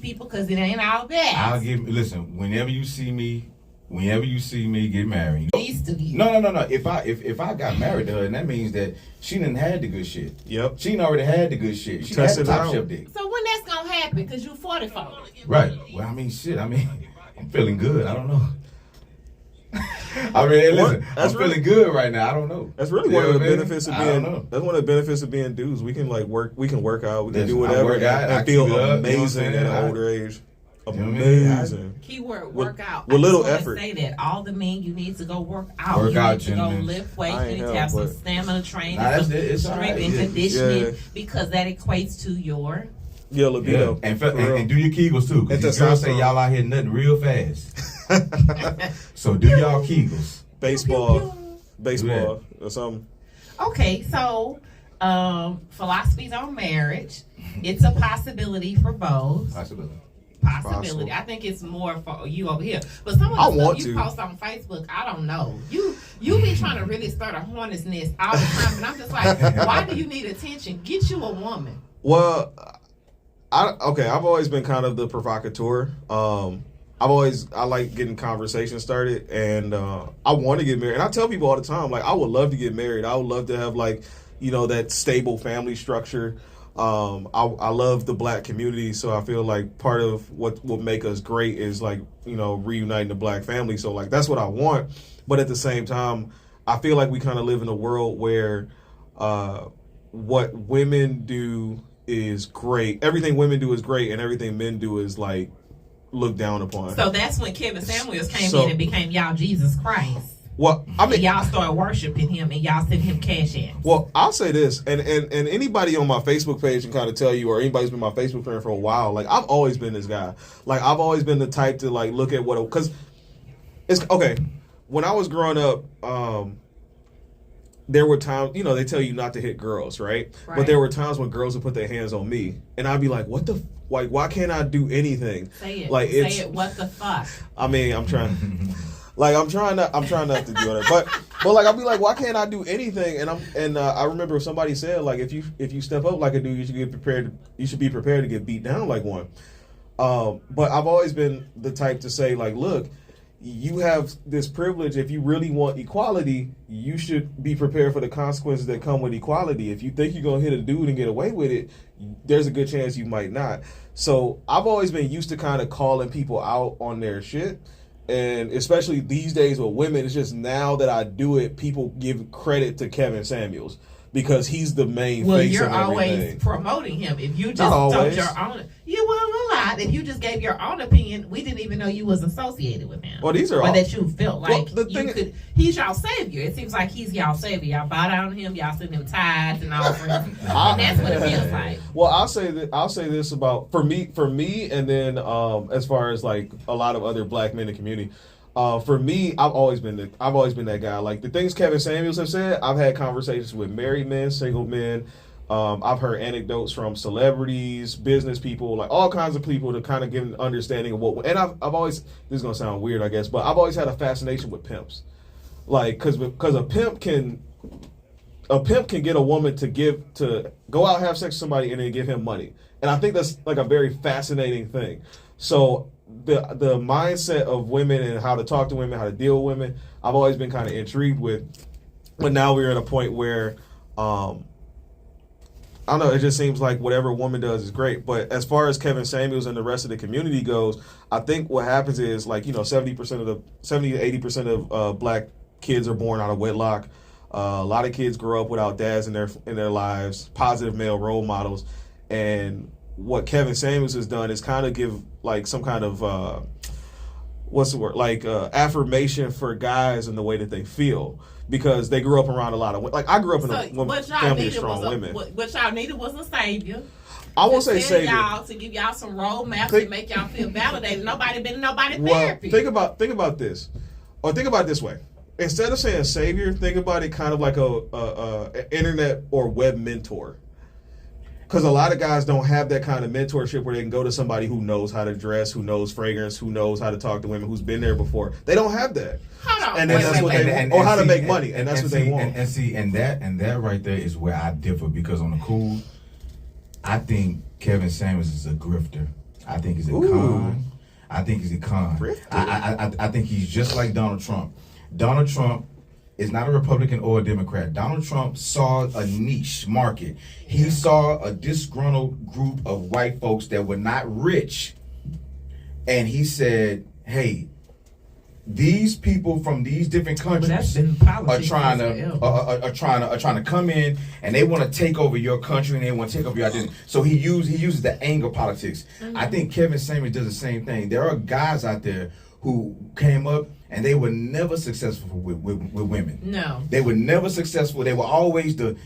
people because it ain't all that. Listen, whenever you see me get married. Used to be. No. If I got married to her, and that means that she didn't had the good shit. Yep. She didn't already had the good shit. She had the top shelf dick. So when that's gonna happen? Because you 44. Right. Well, I'm feeling good. I don't know. Listen, I'm feeling good right now. I don't know. That's really one of the benefits of being. That's one of the benefits of being dudes. We can work. We can work out. We can do whatever and feel amazing at an older age. Amazing. Keyword workout. With little effort. Say that all the men you need to go work out. You need to go lift weights. You need to have some stamina training, some strength and conditioning, because that equates to your libido. And do your Kegels too. Because girls say y'all out here nutting real fast. So do y'all Kegels. Baseball or something. Okay, so philosophies on marriage. It's a possibility for both. Possibility. I think it's more for you over here. But some of the stuff you post on Facebook, I don't know. You be trying to really start a hornet's nest all the time, and I'm just like, why do you need attention? Get you a woman. Well, I've always been kind of the provocateur. I like getting conversations started, and I want to get married. And I tell people all the time, like, I would love to get married. I would love to have, like, that stable family structure. I love the black community, so I feel like part of what will make us great is, like, reuniting the black family. So, like, that's what I want. But at the same time, I feel like we kind of live in a world where what women do is great. Everything women do is great, and everything men do is, like, looked down upon. So that's when Kevin Samuels came in and became y'all Jesus Christ. Well, I mean, y'all started worshiping him, and y'all sent him cash apps. Well, I'll say this, and anybody on my Facebook page can kind of tell you, or anybody who's been my Facebook friend for a while, like, I've always been this guy. Like, I've always been the type to, like, look at because it's okay. When I was growing up, there were times, they tell you not to hit girls, right? But there were times when girls would put their hands on me, and I'd be like, what the. Like, why can't I do anything? Say it. Like, say it. What the fuck? I mean, I'm trying. Like, I'm trying not to do that, but like, I'll be like, why can't I do anything? And I remember somebody said, like, if you step up like a dude, you should get prepared. You should be prepared to get beat down like one. But I've always been the type to say, like, look, you have this privilege. If you really want equality, you should be prepared for the consequences that come with equality. If you think you're gonna hit a dude and get away with it, there's a good chance you might not. So I've always been used to kind of calling people out on their shit. And especially these days with women, it's just now that I do it, people give credit to Kevin Samuels because he's the main face of everything. Well, you're always promoting him. If you just told your own, you will a lot. If you just gave your own opinion, we didn't even know you was associated with him. Well, these are all that you felt like he's y'all savior. It seems like he's y'all savior. Y'all bow down to him. Y'all send him tithes and offerings, and that's what it feels like. Well, I'll say this about for me, and then as far as like a lot of other black men in the community. For me, I've always been that guy. Like the things Kevin Samuels have said, I've had conversations with married men, single men. I've heard anecdotes from celebrities, business people, like all kinds of people to kind of give an understanding of what. And I've always, this is gonna sound weird, I guess, but I've always had a fascination with pimps, like because a pimp can get a woman to go out have sex with somebody and then give him money, and I think that's like a very fascinating thing. So the mindset of women and how to talk to women, how to deal with women, I've always been kind of intrigued with. But now we're at a point where, I don't know, it just seems like whatever a woman does is great. But as far as Kevin Samuels and the rest of the community goes, I think what happens is, like, 70 to 80% of black kids are born out of wedlock. A lot of kids grow up without dads in their lives, positive male role models, and what Kevin Samuels has done is kind of give like some kind of affirmation for guys in the way that they feel, because they grew up around a lot of like I grew up in a family of strong women. What y'all needed was a savior. I won't say savior. Y'all to give y'all some roadmaps to make y'all feel validated. Nobody been in nobody therapy. Think about this, or think about it this way. Instead of saying savior, think about it kind of like a internet or web mentor. Because a lot of guys don't have that kind of mentorship where they can go to somebody who knows how to dress, who knows fragrance, who knows how to talk to women, who's been there before. They don't have that. Hold on. And then that's what they want. Or how to make money, and that's what they want. And that right there is where I differ, because on the cool, I think Kevin Samuels is a grifter. I think he's a con. I think he's a con. I think he's just like Donald Trump. Donald Trump is not a Republican or a Democrat. Donald Trump saw a niche market. He saw a disgruntled group of white folks that were not rich. And he said, hey, these people from these different countries are trying to come in, and they want to take over your country, and they want to take over your identity. So he uses the anger politics. Mm-hmm. I think Kevin Samuels does the same thing. There are guys out there who came up and they were never successful with women. No, they were never successful. They were always the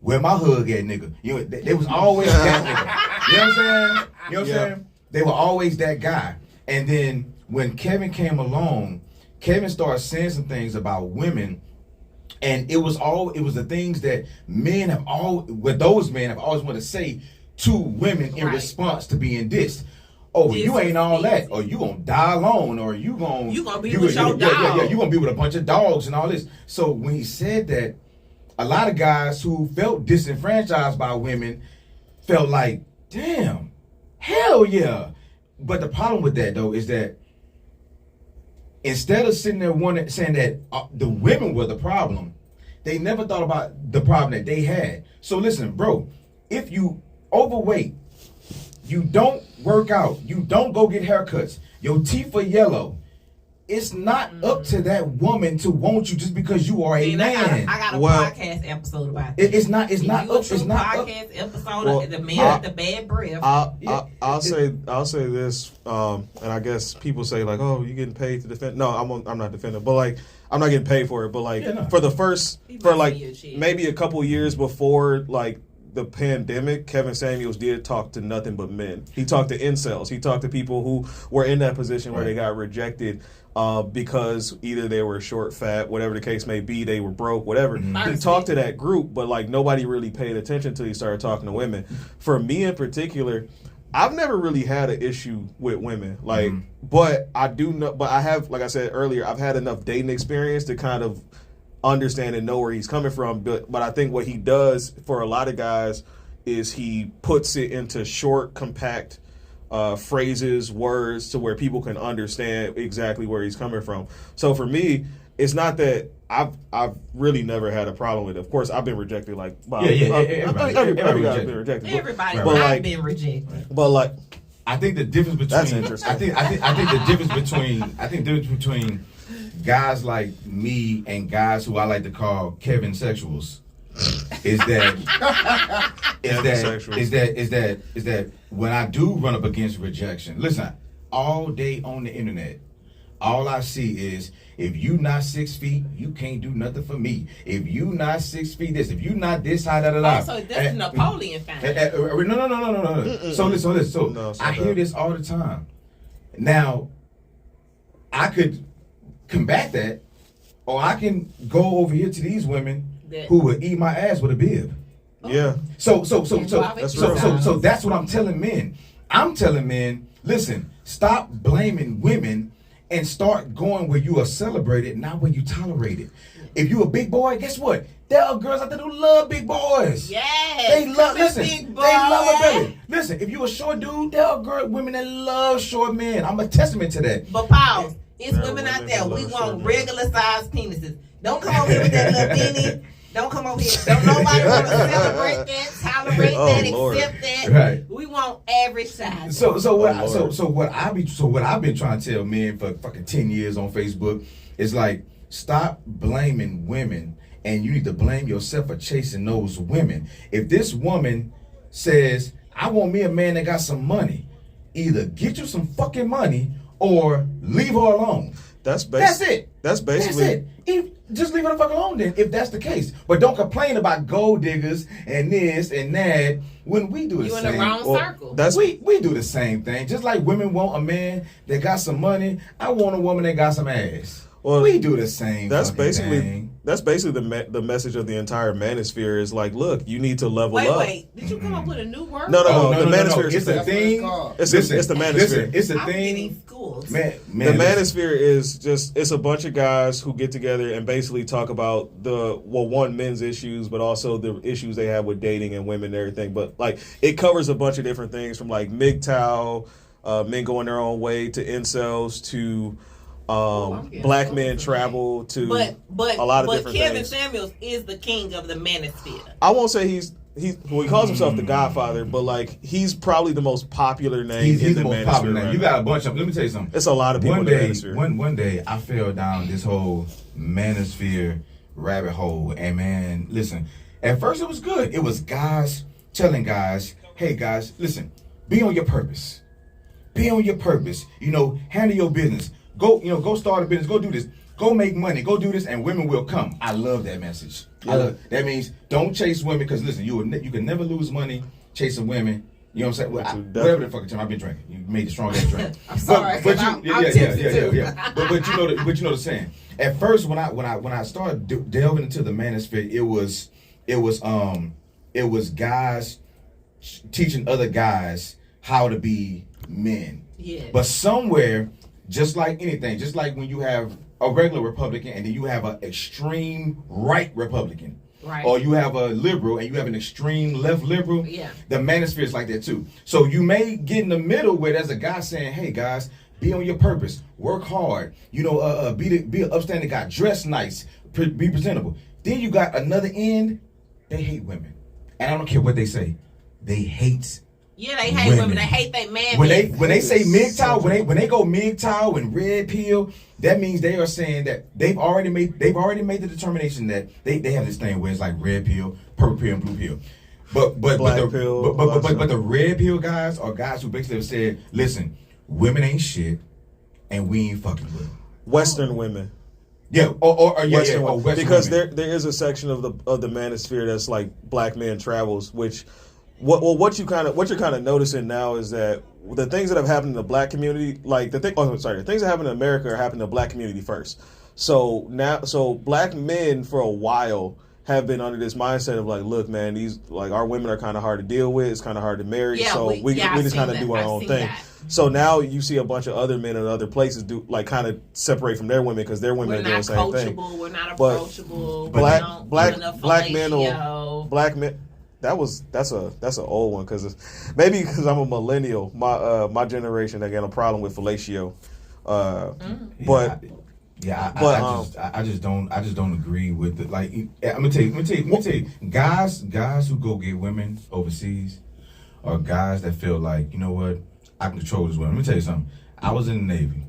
where my hug at, nigga. You know, they was always that nigga. You know what I'm saying? You know what I'm saying? They were always that guy. And then when Kevin came along, Kevin started saying some things about women, and it was the things that those men have always wanted to say to women in response to being dissed. Oh, this you ain't all that, or you gonna die alone, or you gonna be with your dog. You gonna be with a bunch of dogs and all this. So when he said that, a lot of guys who felt disenfranchised by women felt like, damn, hell yeah. But the problem with that though is that instead of sitting there saying that the women were the problem, they never thought about the problem that they had. So listen, bro, if you overweight, you don't work out, you don't go get haircuts, your teeth are yellow, it's not up to that woman to want you just because you are a man. I got a podcast episode about that. It's not up. It's not podcast episode. The man with the bad breath. I'll say this, and I guess people say like, "Oh, you getting paid to defend?" No, I'm not defending, but like, I'm not getting paid for it. But like, for maybe a couple years before like the pandemic, Kevin Samuels did talk to nothing but men. He talked to incels. He talked to people who were in that position where they got rejected because either they were short, fat, whatever the case may be, they were broke, whatever. Mm-hmm. He talked to that group, but like nobody really paid attention until he started talking to women. For me in particular, I've never really had an issue with women, like, but I do know. But I have, like I said earlier, I've had enough dating experience to kind of understand and know where he's coming from. But I think what he does for a lot of guys is he puts it into short, compact phrases, words, to where people can understand exactly where he's coming from. So for me, it's not that I've really never had a problem with it. Of course, I've been rejected. Like, everybody's been rejected. I've been rejected. But like, I think the difference between that's interesting. I think the difference between guys like me and guys who I like to call Kevin sexuals is that when I do run up against rejection, listen, all day on the internet, all I see is, if you not 6 feet, you can't do nothing for me. If you not 6 feet, this. If you not this high, da. So this is Napoleon fan. No. So listen. So I hear this all the time. Now, I could combat that, or I can go over here to these women who would eat my ass with a bib. Yeah. So that's what I'm telling men. I'm telling men, listen, stop blaming women and start going where you are celebrated, not where you tolerate it. If you a big boy, guess what? There are girls out there who love big boys. Yes. They love big boys. They love a belly. Listen, if you a short dude, there are women that love short men. I'm a testament to that. But pause. It's women out there. We want regular sized penises. Don't come over here with that little beanie. Don't come over here. Don't nobody want to celebrate that, tolerate that, Lord. Accept that. Right. We want average size. So what I've been trying to tell men for fucking 10 years on Facebook is like, stop blaming women, and you need to blame yourself for chasing those women. If this woman says, I want me a man that got some money, either get you some fucking money or leave her alone. That's it. That's basically it. Just leave her the fuck alone then, if that's the case. But don't complain about gold diggers and this and that when we do the same. You in the wrong circle. We do the same thing. Just like women want a man that got some money, I want a woman that got some ass. Well, we do the same. That's basically thing. That's basically the message of the entire manosphere is like, look, you need to level up. Wait, did you come up with a new word? No, the manosphere. It's a thing. It's the manosphere. It's a thing. The manosphere is just, it's a bunch of guys who get together and basically talk about men's issues, but also the issues they have with dating and women and everything. But like, it covers a bunch of different things from like MGTOW, men going their own way to incels to black men travel to a lot of different Kevin things. Samuels is the king of the manosphere. I won't say he calls himself the Godfather, but like he's probably the most popular name in the manosphere. Popular name. You got a bunch of. Let me tell you something. It's a lot of people in the manosphere. One day I fell down this whole manosphere rabbit hole, and man, listen. At first it was good. It was guys telling guys, "Hey guys, listen, be on your purpose. Be on your purpose. Handle your business. Go start a business. Go do this. Go make money. Go do this, and women will come." I love that message. Yeah. That means don't chase women, because listen, you can never lose money chasing women. You know what I'm saying? Whatever the fucking time I've been drinking, you made the strongest drink. I'm sorry, but I'm tipsy too. But you know the saying. At first, when I started delving into the manosphere, it was guys teaching other guys how to be men. Yeah. But somewhere, just like anything, just like when you have a regular Republican and then you have an extreme right Republican, right, or you have a liberal and you have an extreme left liberal, yeah, the manosphere is like that too. So you may get in the middle where there's a guy saying, "Hey guys, be on your purpose, work hard, be an upstanding guy, dress nice, be presentable." Then you got another end, they hate women, and I don't care what they say, they hate. Yeah, they hate women. They hate their man. When they say MGTOW, when they go MGTOW and red pill, that means they are saying that they've already made the determination that they have this thing where it's like red pill, purple pill, and blue pill. But the red pill guys are guys who basically have said, "Listen, women ain't shit, and we ain't fucking with them." Western women. Yeah, Western women. Because there is a section of the manosphere that's like black men travels, which. What you're kind of noticing now is that the things that have happened in the black community, like the things that happen in America are happening in the black community first. So black men for a while have been under this mindset of like, look, man, these like our women are kind of hard to deal with. It's kind of hard to marry. Yeah, so we just kind of do our own thing. So now you see a bunch of other men in other places do like kind of separate from their women because their women are doing the same thing. We're not approachable. Black men. That's an old one because I'm a millennial. My generation they got a problem with fellatio. I just don't agree with it. Like I'm gonna tell you, guys who go get women overseas are guys that feel like, you know what, I can control this woman. Let me tell you something. I was in the Navy.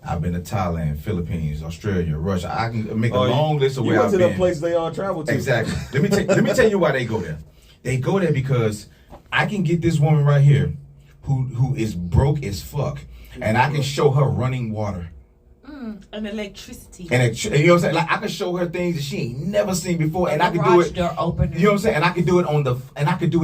I've been to Thailand, Philippines, Australia, Russia. I can make a long list of where I've been. You went to the place they all travel to. Exactly. Let me tell you why they go there. They go there because I can get this woman right here who is broke as fuck, and I can show her running water. And electricity. And you know what I'm saying? Like I can show her things that she ain't never seen before, and I can do it. Door opener. You know what I'm saying? And I can do it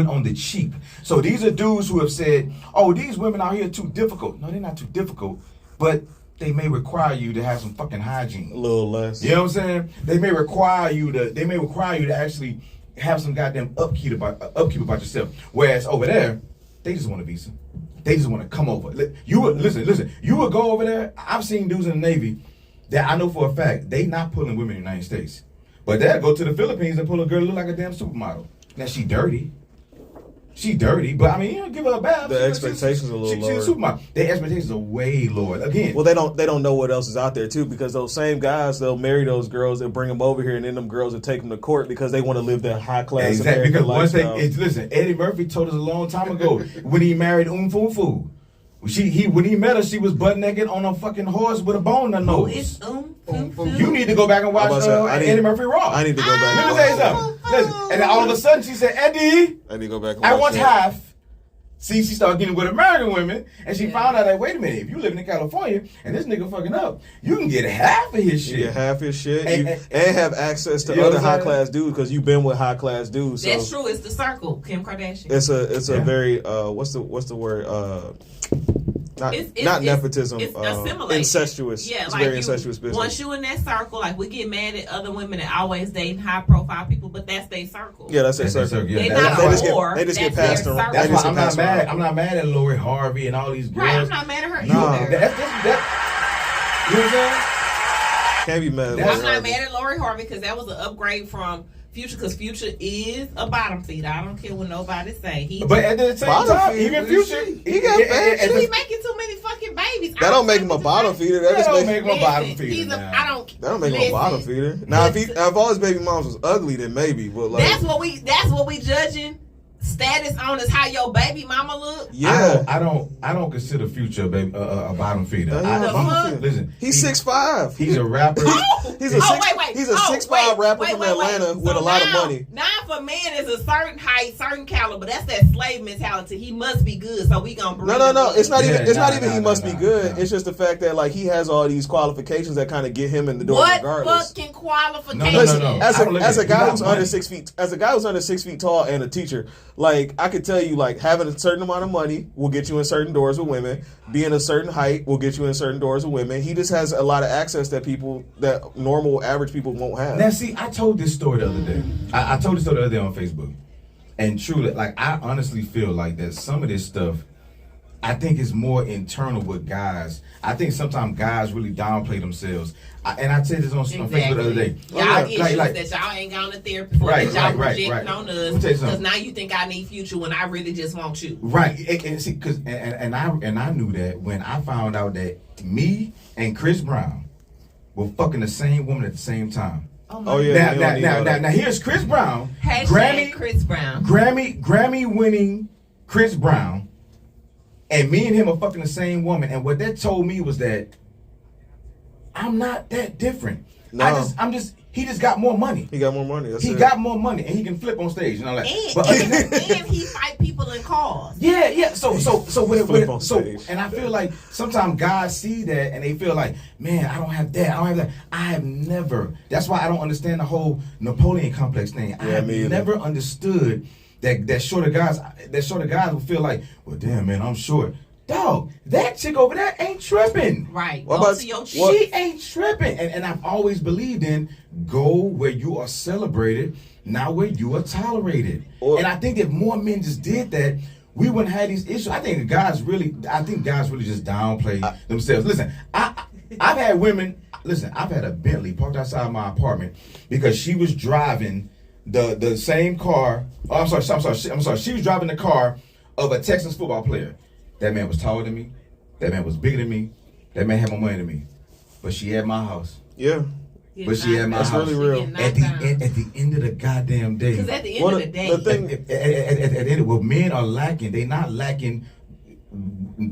on the cheap. So these are dudes who have said, "Oh, these women out here are too difficult." No, they're not too difficult, but they may require you to have some fucking hygiene. A little less. You know what I'm saying? They may require you to actually have some goddamn upkeep about yourself. Whereas over there, they just want a visa. They just want to come over. Listen. You would go over there. I've seen dudes in the Navy that I know for a fact they not pulling women in the United States, but they'll go to the Philippines and pull a girl who look like a damn supermodel. Now she dirty, but I mean, you don't give her a bath. The expectations are a little lower. She's a supermodel. Their expectations are way lower. Again, well, they don't know what else is out there too, because those same guys, they'll marry those girls, they'll bring them over here, and then them girls will take them to court because they want to live that high class American because lifestyle. Listen, Eddie Murphy told us a long time ago when he married Fufu. When he met her, she was butt naked on a fucking horse with a bone in her nose. Who is Fufu? You need to go back and watch Eddie Murphy Raw. I need to go back. Let me tell you something. Listen, and then all of a sudden she said, "Eddie, I need to go back. I want half." See, she started getting with American women, and she found out that, wait a minute, if you living in California and this nigga fucking up, you can get half of his shit. You get half his shit, and have access to other high class dudes because you've been with high class dudes. So that's true. It's the circle, Kim Kardashian. It's a very what's the word? Not nepotism. It's assimilation. Incestuous. Yeah, it's like very incestuous business. Once you in that circle, like we get mad at other women that always dating high profile people, but that's their circle. Yeah, that's their circle. They're not they just get passed around. That's why I'm not mad. I'm not mad at Lori Harvey and all these girls. Right, I'm not mad at her either. You know what I'm saying? Can't be mad at I'm not mad at Lori Harvey because that was an upgrade from Future, because Future is a bottom feeder. I don't care what nobody say. But at the same time, even Future, he got he's making too many fucking babies. That don't make him a bottom feeder. That don't make him a bottom feeder. That don't make him a bottom feeder. Now, if all his baby moms was ugly, then maybe. But like, that's what we judging. Status on is how your baby mama look. Yeah, I don't consider Future a bottom feeder. Listen, he's 6'5". He's a rapper. He's a 6'5" rapper from Atlanta with a lot of money. Now, if a man is a certain height, certain caliber, that's that slave mentality. He must be good, so we gonna bring. No. It's not even. He must be good. It's just the fact that like he has all these qualifications that kind of get him in the door. What fucking qualifications? No. As a guy who's under 6 feet, under 6 feet tall and a teacher. Like, I could tell you, like, having a certain amount of money will get you in certain doors with women. Being a certain height will get you in certain doors with women. He just has a lot of access that normal, average people won't have. Now, see, I told this story the other day. I told this story the other day on Facebook. And truly, like, I honestly feel like that some of this stuff, I think is more internal with guys. I think sometimes guys really downplay themselves. And I said this on Facebook the other day. Y'all issues that y'all ain't gone to therapy for, that y'all projecting on us. Because now you think I need Future when I really just want you. Right. And see, and I knew that when I found out that me and Chris Brown were fucking the same woman at the same time. Oh yeah. Now here's Chris Brown. Chris Brown. Grammy winning Chris Brown. And me and him are fucking the same woman. And what that told me was that I'm not that different. No. He just got more money. He got more money. He got more money, and he can flip on stage. You know, like. And he fight people in cars. Yeah. So on stage. And I feel like sometimes guys see that and they feel like, man, I don't have that. I have never. That's why I don't understand the whole Napoleon complex thing. I have never understood that shorter guys will feel like, well, damn, man, I'm short. Dog, that chick over there ain't tripping. Right. She ain't tripping. And I've always believed in go where you are celebrated, not where you are tolerated. And I think if more men just did that, we wouldn't have these issues. I think guys really just downplay themselves. Listen, I've had women, I've had a Bentley parked outside my apartment because she was driving the same car. Oh, I'm sorry. She was driving the car of a Texas football player. That man was taller than me. That man was bigger than me. That man had more money than me. But she had my house. Yeah. But she had my house. That's really real. At the end of the goddamn day. Because at the end of the day. At the end, what men are lacking, they not lacking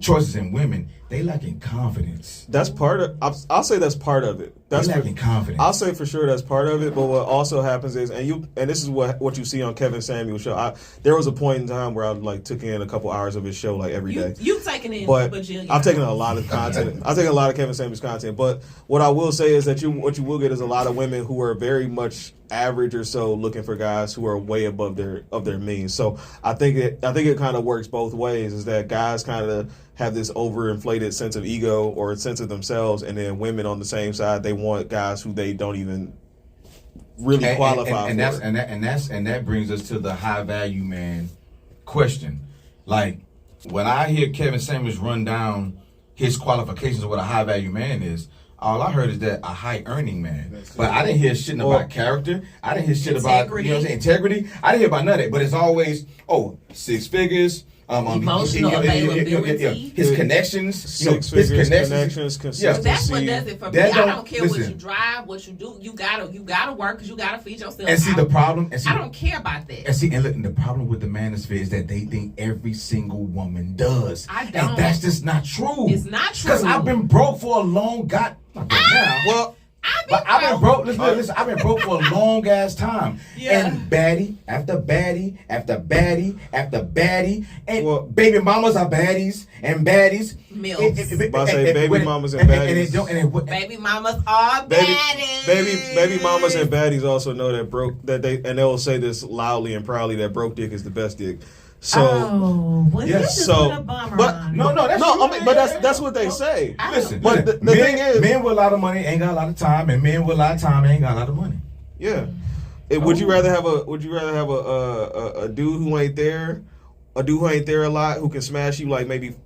choices in women. They lacking confidence. That's part of. I'll say that's part of it. That's lacking confidence. I'll say for sure that's part of it. But what also happens is, and this is what you see on Kevin Samuel's show. There was a point in time where I like took in a couple hours of his show like every day. You've taken in, but I've taken a lot of content. I've taken a lot of Kevin Samuel's content. But what I will say is that what you will get is a lot of women who are very much average or so looking for guys who are way above their means. So I think it kind of works both ways. Is that guys kind of have this overinflated sense of ego or a sense of themselves, and then women on the same side, they want guys who they don't even really qualify for. And that brings us to the high value man question. Like when I hear Kevin Samuels run down his qualifications of what a high value man is, all I heard is that a high earning man. But I didn't hear shit about character. I didn't hear shit about integrity. I didn't hear about none of it. But it's always 6 figures. Emotional availability. His connections. Six figures, connections, consistency. But that's what does it for me. I don't care what you drive, what you do. You gotta work because you gotta feed yourself. And see the problem. I don't care about that. And look, the problem with the manosphere is that they think every single woman does. I don't. And that's just not true. It's not true. Because I've been broke for a long I've been broke. Listen. I've been broke for a long ass time. Yeah. And baddie after baddie after baddie after baddie, and baby mamas are baddies and baddies. Baby mamas and baddies. Baby mamas are baddies. Baby mamas and baddies also know that they will say this loudly and proudly that broke dick is the best dick. So that's what they say. Listen, but the thing is, men with a lot of money ain't got a lot of time, and men with a lot of time ain't got a lot of money. Yeah. Would you rather have a dude who ain't there, a lot, who can smash you like maybe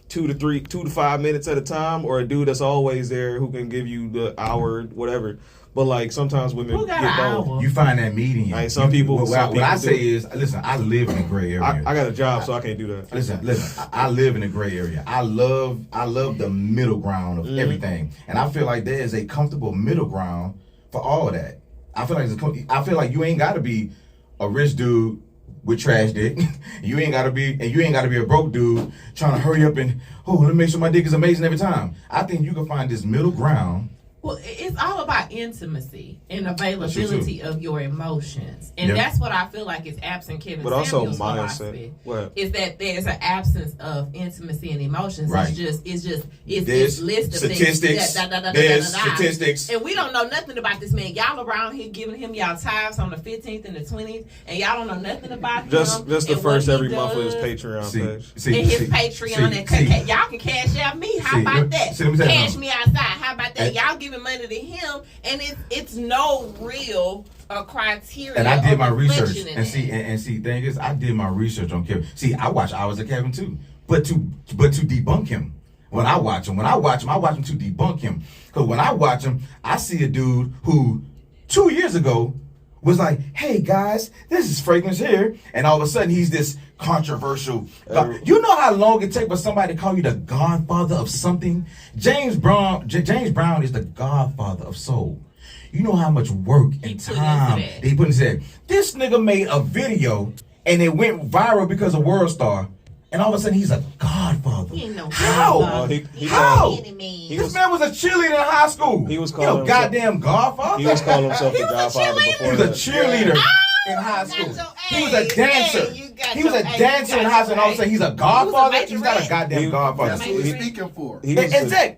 2 to 5 minutes at a time, or a dude that's always there who can give you the hour, whatever? But like sometimes women get both. You find that median. Like some people. What I say is, listen, I live in a gray area. I got a job, so I can't do that. Listen. I live in a gray area. I love the middle ground of everything, and I feel like there is a comfortable middle ground for all of that. I feel like you ain't got to be a rich dude with trash dick. You ain't gotta be a broke dude trying to hurry up and let me make sure my dick is amazing every time. I think you can find this middle ground. Well, it's all about intimacy and availability of your emotions, and that's what I feel like is absent. Kevin Samuel's philosophy is that there's an absence of intimacy and emotions. Right. It's list of statistics. There's statistics, and we don't know nothing about this man. Y'all around here giving him y'all tithes on the 15th and the 20th, and y'all don't know nothing about him. Just the first every month of his Patreon page. And his Patreon, y'all can cash out me. How about that? Cash me outside. How about that? Y'all giving money to him, and it's no real criteria. And I did my research, and see, thing is, I did my research on Kevin. See, I watch Hours of Kevin too, but to debunk him. When I watch him, I watch him to debunk him. Because when I watch him, I see a dude who 2 years ago was like, "Hey guys, this is Fragrance here," and all of a sudden he's this controversial. You know how long it takes for somebody to call you the godfather of something? James Brown is the godfather of soul. You know how much work and time he put into that. This nigga made a video and it went viral because of World Star. And all of a sudden, he's a godfather. How? How? This man was a cheerleader in high school. He was calling goddamn godfather. He was calling himself the godfather before. He was a cheerleader in high school. He was a dancer. He was a dancer in high school. And all of a sudden, he's a godfather. He's not a goddamn godfather. That's what he's speaking for.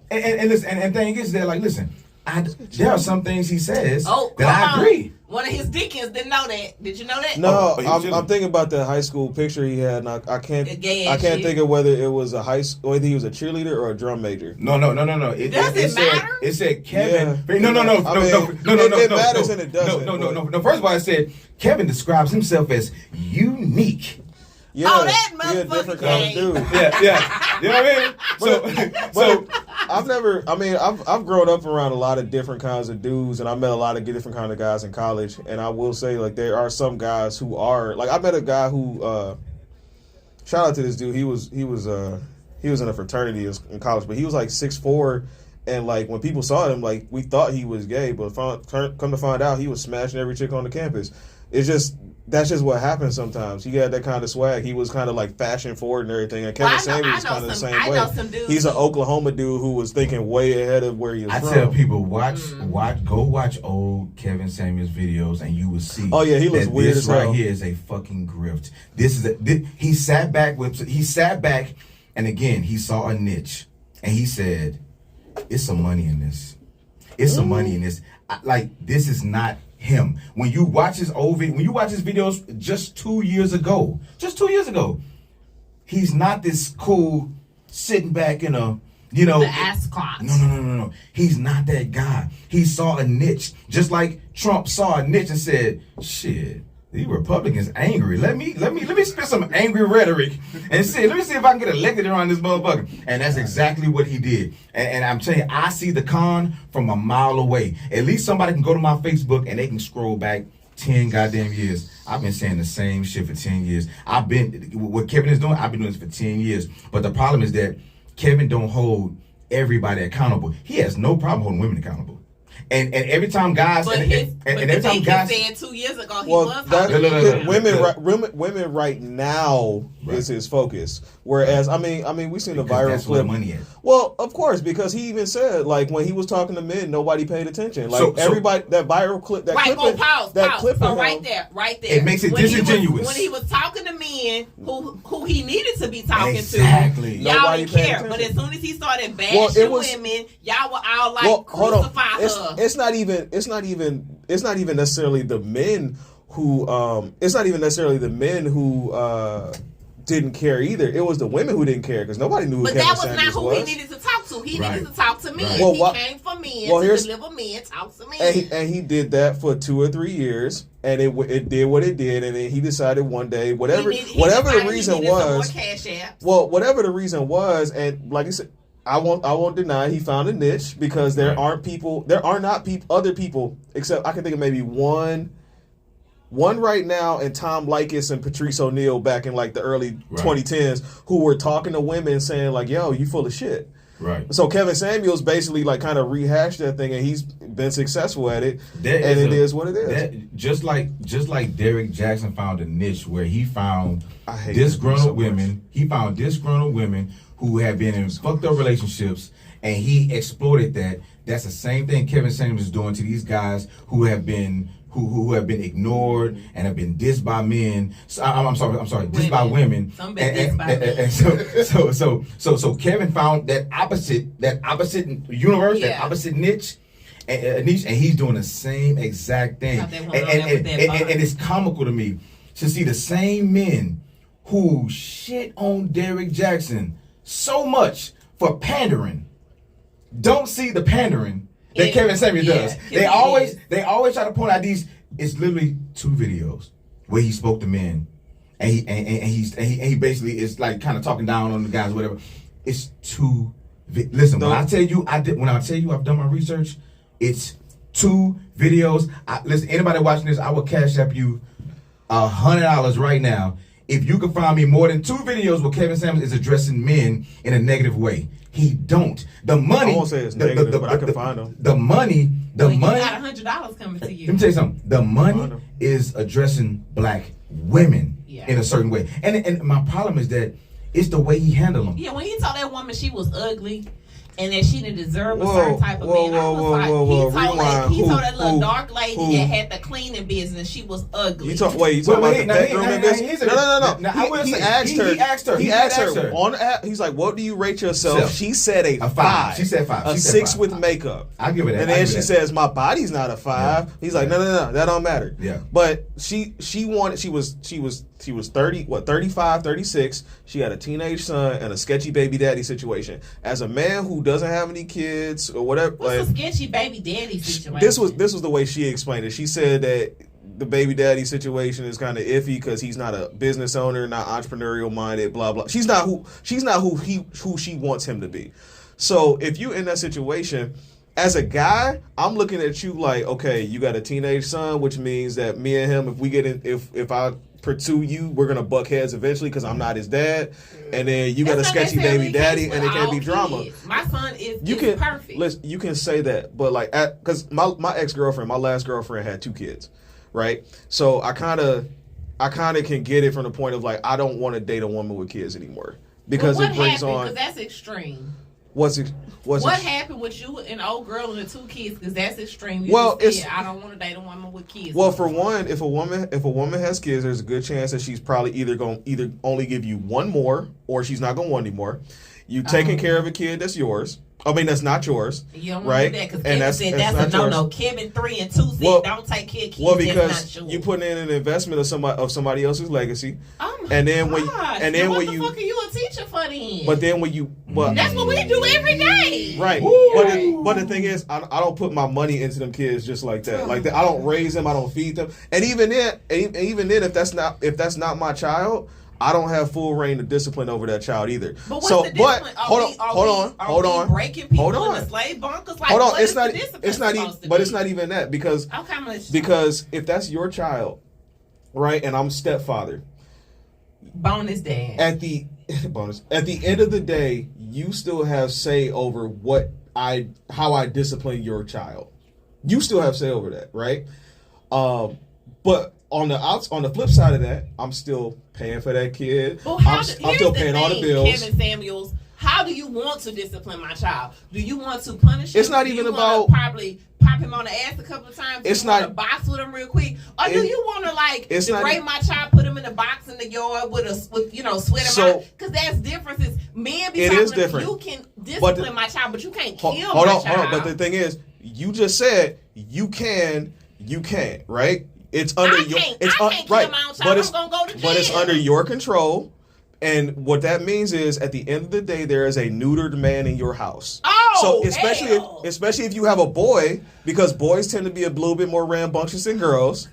And thing is that, like, listen, there are some things he says that I agree. One of his deacons didn't know that. Did you know that? No, I'm thinking about the high school picture he had. And I can't think of whether it was whether he was a cheerleader or a drum major. No. It matter? It said Kevin. Yeah. No. It matters and it doesn't. No. First of all, it said Kevin describes himself as unique. Yeah, that motherfucker a different kind of dude. Yeah. You know what I mean? So I've grown up around a lot of different kinds of dudes, and I met a lot of different kind of guys in college. And I will say, like, there are some guys who are like, I met a guy who, shout out to this dude. He was in a fraternity in college, but he was like 6'4", and like when people saw him, like we thought he was gay, but come to find out, he was smashing every chick on the campus. That's just what happens sometimes. He had that kind of swag. He was kind of like fashion forward and everything. And Kevin Samuels was kind of the same way. Know some dudes. He's an Oklahoma dude who was thinking way ahead of where he was from. I tell people, go watch old Kevin Samuels videos, and you will see. Oh yeah, he looks weird as hell. This right here is a fucking grift. He sat back, and again he saw a niche, and he said, "It's some money in this. It's some money in this. This is not." Him. When you watch his videos just 2 years ago, he's not this cool sitting back in a, the ascot. No. He's not that guy. He saw a niche, just like Trump saw a niche and said, "Shit, these Republicans angry. Let me spit some angry rhetoric and let me see if I can get elected around this motherfucker." And that's exactly what he did. And I'm telling you, I see the con from a mile away. At least somebody can go to my Facebook and they can scroll back 10 goddamn years. I've been saying the same shit for 10 years. What Kevin is doing, I've been doing this for 10 years. But the problem is that Kevin don't hold everybody accountable. He has no problem holding women accountable. And every time guys, every time guys said 2 years ago, he women right now is his focus. Whereas we seen the viral that's clip. Where money is. Well, of course, because he even said like when he was talking to men, nobody paid attention. Like everybody, that viral clip, that clip. So right there. It makes it disingenuous. When he was talking to men who he needed to be talking to, y'all didn't care. But as soon as he started bashing women, y'all were all like, crucify her. It's not even necessarily the men who it's not even necessarily the men who didn't care either. It was the women who didn't care because nobody knew who Kevin Samuels was. But that was not who he needed to talk to. He needed to talk to men. Right. He came for men to deliver men, talk to men. And he did that for 2 or 3 years, and it did what it did, and then he decided one day, whatever the reason was, and like I said, I won't deny he found a niche because there are not other people except I can think of maybe one right now, and Tom Likas and Patrice O'Neal back in like the early 2010s who were talking to women saying like, yo, you full of shit. Right. So Kevin Samuels basically like kind of rehashed that thing, and he's been successful at it. It is what it is. Just like Derek Jackson found a niche where he found disgruntled women. He found disgruntled women who have been in fucked up relationships, and he exploited that. That's the same thing Kevin Samuels is doing to these guys who have been ignored and have been dissed by men. I'm sorry, dissed by women. Some been dissed by men. So Kevin found that opposite universe, that opposite niche, and he's doing the same exact thing. And it's comical to me to see the same men who shit on Derek Jackson so much for pandering don't see the pandering that Kevin Samuels does. They always try to point out these. It's literally 2 videos where he spoke to men, and he basically is like kind of talking down on the guys or whatever. It's 2. Listen, when I tell you I've done my research, it's 2 videos. Listen, anybody watching this, I will cash up you $100 right now if you can find me more than 2 videos where Kevin Samuels is addressing men in a negative way. He don't. The money. I won't say it's negative, but I can find them. The money. You got $100 coming to you. Let me tell you something. The money is addressing black women in a certain way, and my problem is that it's the way he handled them. Yeah, when he told that woman she was ugly and that she didn't deserve a certain type of man, I was like, he told that little dark lady that had the cleaning business she was ugly. You talking about the bedroom in business? No. He asked her. He asked her on the app. He's like, "What do you rate yourself?" She said a 5. She said 5. A 6 with makeup. I give it that. And then she says, "My body's not a 5." Yeah. He's like, "No, that don't matter." Yeah. But she wanted. She was 35, 36. She had a teenage son and a sketchy baby daddy situation. As a man who doesn't have any kids or whatever, what's a sketchy baby daddy situation? This was the way she explained it. She said that the baby daddy situation is kind of iffy because he's not a business owner, not entrepreneurial minded, blah blah. She's not who she wants him to be. So if you in that situation, as a guy, I'm looking at you like, okay, you got a teenage son, which means that me and him, if we get in, if I pursue you, we're gonna buck heads eventually because I'm not his dad, and then you got a sketchy baby daddy, and it can't be drama. My son is perfect. Listen, you can say that, but like, because my last girlfriend had 2 kids, right? So I kind of can get it from the point of like, I don't want to date a woman with kids anymore because it brings on. Because that's extreme. What happened with you, an old girl and the 2 kids? Because that's extreme. I don't want to date a woman with kids. Well, for one, if a woman has kids, there's a good chance that she's probably either only give you 1 more, or she's not gonna want any more. You taking care of a kid that's yours. I mean, that's not yours. You don't right? want to do that because Kevin said that's a no-no. Kevin 3 and 2 said don't take care of kids. Well, because you put in an investment of somebody else's legacy. Oh my and then gosh. what the fuck are you a teacher for then? But then that's what we do every day. Right. But the thing is, I don't put my money into them kids just like that. Like that, I don't raise them. I don't feed them. And even then, if that's not my child, I don't have full reign of discipline over that child either. But what's the discipline? Hold on. Breaking people in the slave bunkers? Like, hold on. It's not even that because if that's your child, right, and I'm stepfather, bonus dad. At the end of the day, you still have say over how I discipline your child. You still have say over that, right? But on the flip side of that, I'm still paying for that kid. Well, I'm still paying all the bills. Kevin Samuels, how do you want to discipline my child? Do you want to punish him? It's not even about probably pop him on the ass a couple of times. It's not a box with him real quick, or do you want to degrade my child, put him in a box in the yard with sweat him out? Because that's differences. Men be different. You can discipline my child, but you can't kill my child. Hold on. But the thing is, you just said you can't, right? It's under your but it's under your control. And what that means is, at the end of the day, there is a neutered man in your house. Oh, so especially if you have a boy, because boys tend to be a little bit more rambunctious than girls.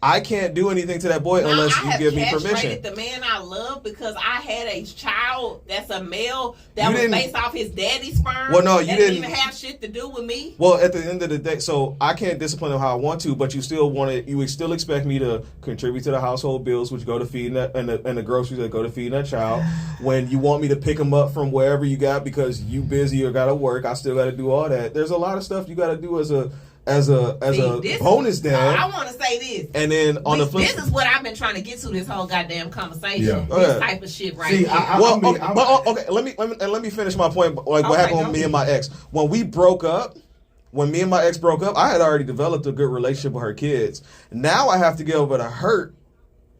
I can't do anything to that boy unless you give me permission. I have castrated the man I love because I had a child that's a male that was based off his daddy's sperm. Well, no, you didn't even have shit to do with me. Well, at the end of the day, so I can't discipline him how I want to, but you still expect me to contribute to the household bills, which go to feeding that, and the groceries that go to feeding that child. When you want me to pick him up from wherever you got because you busy or gotta work, I still gotta do all that. There's a lot of stuff you gotta do as a bonus dad. I want to say this. And then on the flip, this is what I've been trying to get to this whole goddamn conversation. Yeah. This type of shit right here. Okay. Let me finish my point. Like what happened with me and my ex when me and my ex broke up. I had already developed a good relationship with her kids. Now I have to get over the hurt,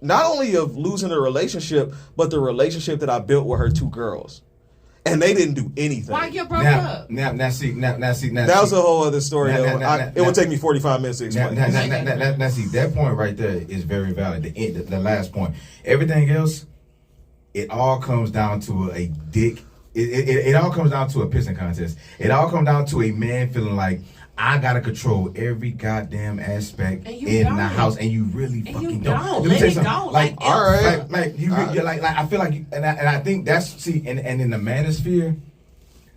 not only of losing the relationship, but the relationship that I built with her two girls. And they didn't do anything. Why you broke up? Now see. That was a whole other story. It would take me 45 minutes to explain. Now see, that point right there is very valid. The last point. Everything else, it all comes down to a dick. It all comes down to a pissing contest. It all comes down to a man feeling like I gotta control every goddamn aspect in the house, and you really fucking don't. Let it go. Like, all right, you're like I feel like, and I think that's and in the manosphere,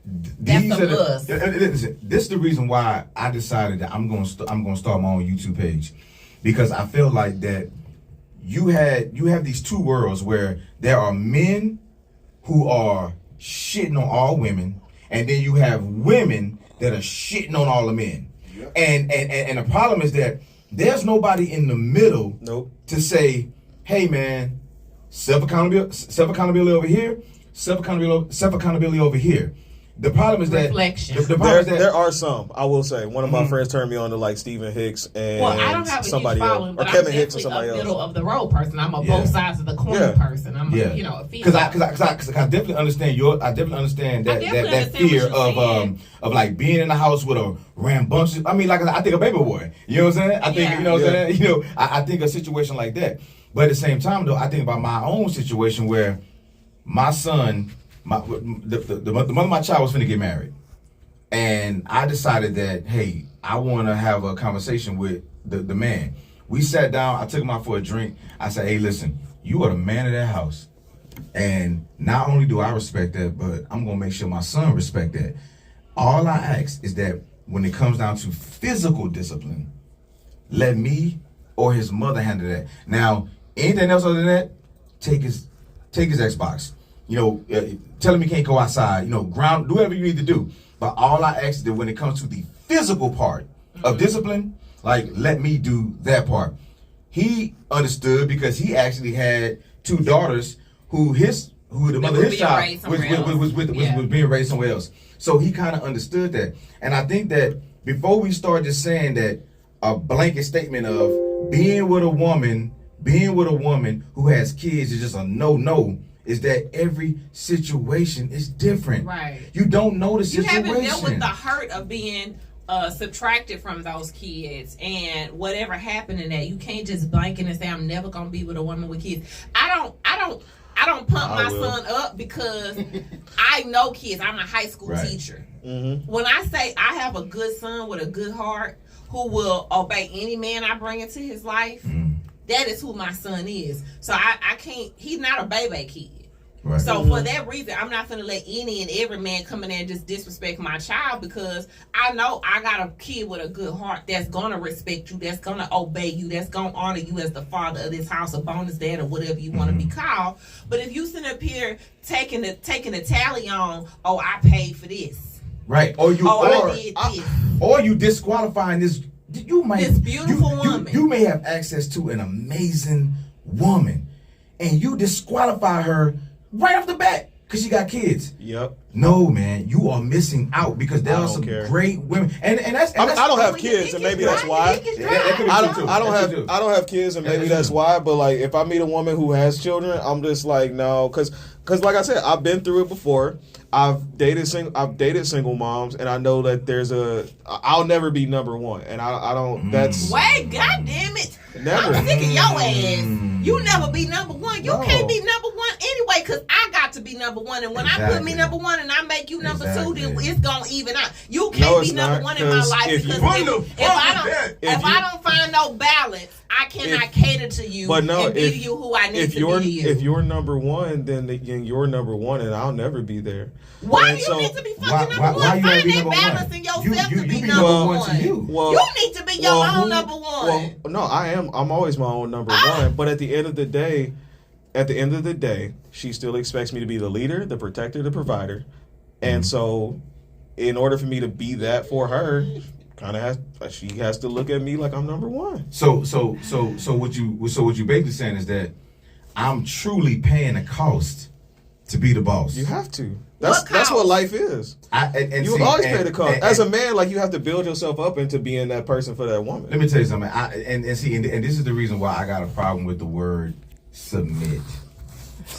these are listen, this is the reason why I decided that I'm gonna start my own YouTube page, because I feel like that you have these two worlds where there are men who are shitting on all women, and then you have women that are shitting on all the men. Yep. And the problem is that there's nobody in the middle to say, hey man, self-accountability over here, self-accountability over here. The problem is that there are some. I will say one of my friends turned me on to like Stephen Hicks and I don't have somebody else, or Kevin Hicks or somebody else. Middle of the road person. I'm a both sides of the coin person. I'm a female. Because I definitely understand that fear of like being in the house with a rambunctious. I mean, like I think a baby boy. You know what I'm saying? I think what I'm saying. You know, I think a situation like that. But at the same time, though, I think about my own situation where my son. The mother of my child was finna get married, and I decided that, hey, I want to have a conversation with the man. We sat down. I took him out for a drink. I said, hey, listen, you are the man of that house, and not only do I respect that, but I'm gonna make sure my son respect that. All I ask is that when it comes down to physical discipline, let me or his mother handle that. Now, anything else other than that, take his Xbox. You know, tell him he can't go outside. You know, ground, do whatever you need to do. But all I ask is that when it comes to the physical part of discipline, like, let me do that part. He understood because he actually had two daughters who the mother of his child was being raised somewhere else. So he kind of understood that. And I think that before we start just saying that a blanket statement of being with a woman who has kids is just a no, is that every situation is different. Right. You don't know the situation. You haven't dealt with the hurt of being subtracted from those kids and whatever happened in that. You can't just blanket and say I'm never gonna be with a woman with kids. I don't pump my son up because I know kids. I'm a high school teacher. Mm-hmm. When I say I have a good son with a good heart who will obey any man I bring into his life, that is who my son is. So I can't, he's not a baby kid. Right. So for that reason, I'm not going to let any and every man come in there and just disrespect my child, because I know I got a kid with a good heart that's going to respect you, that's going to obey you, that's going to honor you as the father of this house, a bonus dad, or whatever you want to be called. But if you sit up here taking the tally on, oh, I paid for this. Right. Or you disqualifying this. This beautiful woman. You may have access to an amazing woman, and you disqualify her right off the bat because she got kids. Yep. No, man, you are missing out because there are some great women, and that's. I don't have kids, and maybe that's why. I don't have kids, and maybe that's why. But like, if I meet a woman who has children, I'm just like, no, because like I said, I've been through it before. I've dated single moms, and I know that I'll never be number one, and I don't. That's wait, goddamn it! Never. I'm sick of your ass. You never be number one. You can't be number one anyway, because I got to be number one. And when I put me number one and I make you number two, then it's gonna even out. You can't be number one in my life because if I don't find no balance, I cannot cater to you and be to you who I need to be to you. If you're number one, then you're number one, and I'll never be there. Why do you need to be fucking number one? Find that balance in yourself to be number one. You need to be your own number one. Well, no, I am. I'm always my own number one. But at the end of the day, she still expects me to be the leader, the protector, the provider, and so, in order for me to be that for her, she has to look at me like I'm number one. So what you basically saying is that I'm truly paying a cost to be the boss. You have to. That's what life is. You always pay the cost. As a man, like, you have to build yourself up into being that person for that woman. Let me tell you something. And this is the reason why I got a problem with the word submit.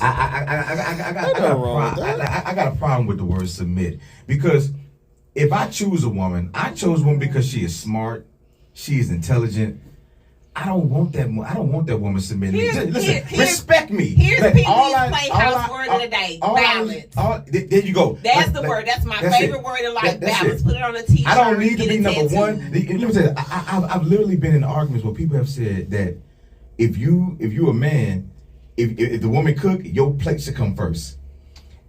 I got a problem with the word submit, because if I choose a woman, I chose one because she is smart, she is intelligent. I don't want that. I don't want that woman submitting me. Listen, respect me. Here's PP's Playhouse word of the day: balance. There you go. That's the word. That's my favorite word in life. Balance. Put it on a T-shirt. I don't need to be number one. Let me tell you, I've literally been in arguments where people have said that if you a man, if the woman cook, your plate should come first.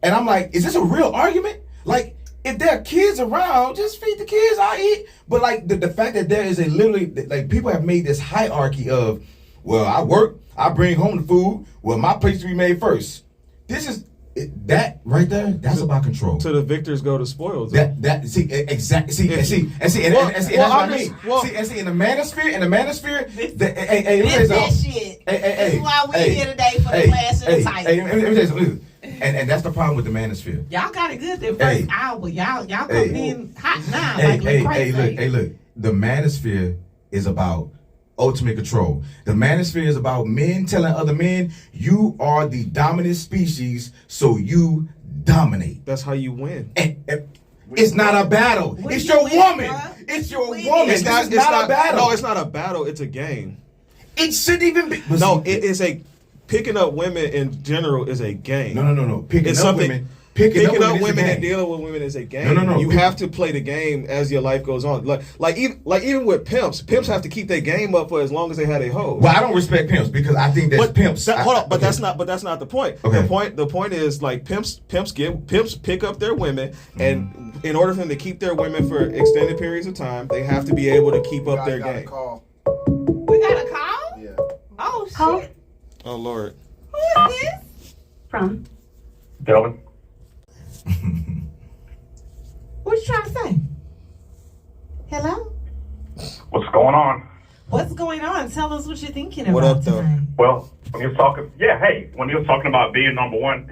And I'm like, is this a real argument? Like, if there are kids around, just feed the kids, I'll eat. But like the fact that there is like people have made this hierarchy of, well, I work, I bring home the food, well, my plate should be made first. This is that right there. That's about control. So the victors go to spoils. See exactly. See, that's what I mean. See, in the manosphere, this shit. This is why we here today for the class of the title. And that's the problem with the manosphere. Y'all got it good the first hour. Y'all coming in hot now. Look. The manosphere is about ultimate control. The manosphere is about men telling other men, you are the dominant species, so you dominate. That's how you win. And it's not a battle. It's your woman. It's your woman. It's not a battle. No, it's not a battle. It's a game. It shouldn't even be. No, it is a... Picking up women in general is a game. No. Picking up women and dealing with women is a game. No. You have to play the game as your life goes on. Like even with pimps have to keep their game up for as long as they have their hoes. Well, I don't respect pimps because I think that's pimps. That's not the point. Okay. The point is, like, pimps pick up their women, and in order for them to keep their women for extended periods of time, they have to be able to keep up their game. We got a call? Yeah. Oh shit. Call? Oh Lord. Who is this? From Delvin. What you trying to say? Hello? What's going on? What's going on? Tell us what you're thinking What about up, though? tonight. Well, when you were talking, when you were talking about being number one,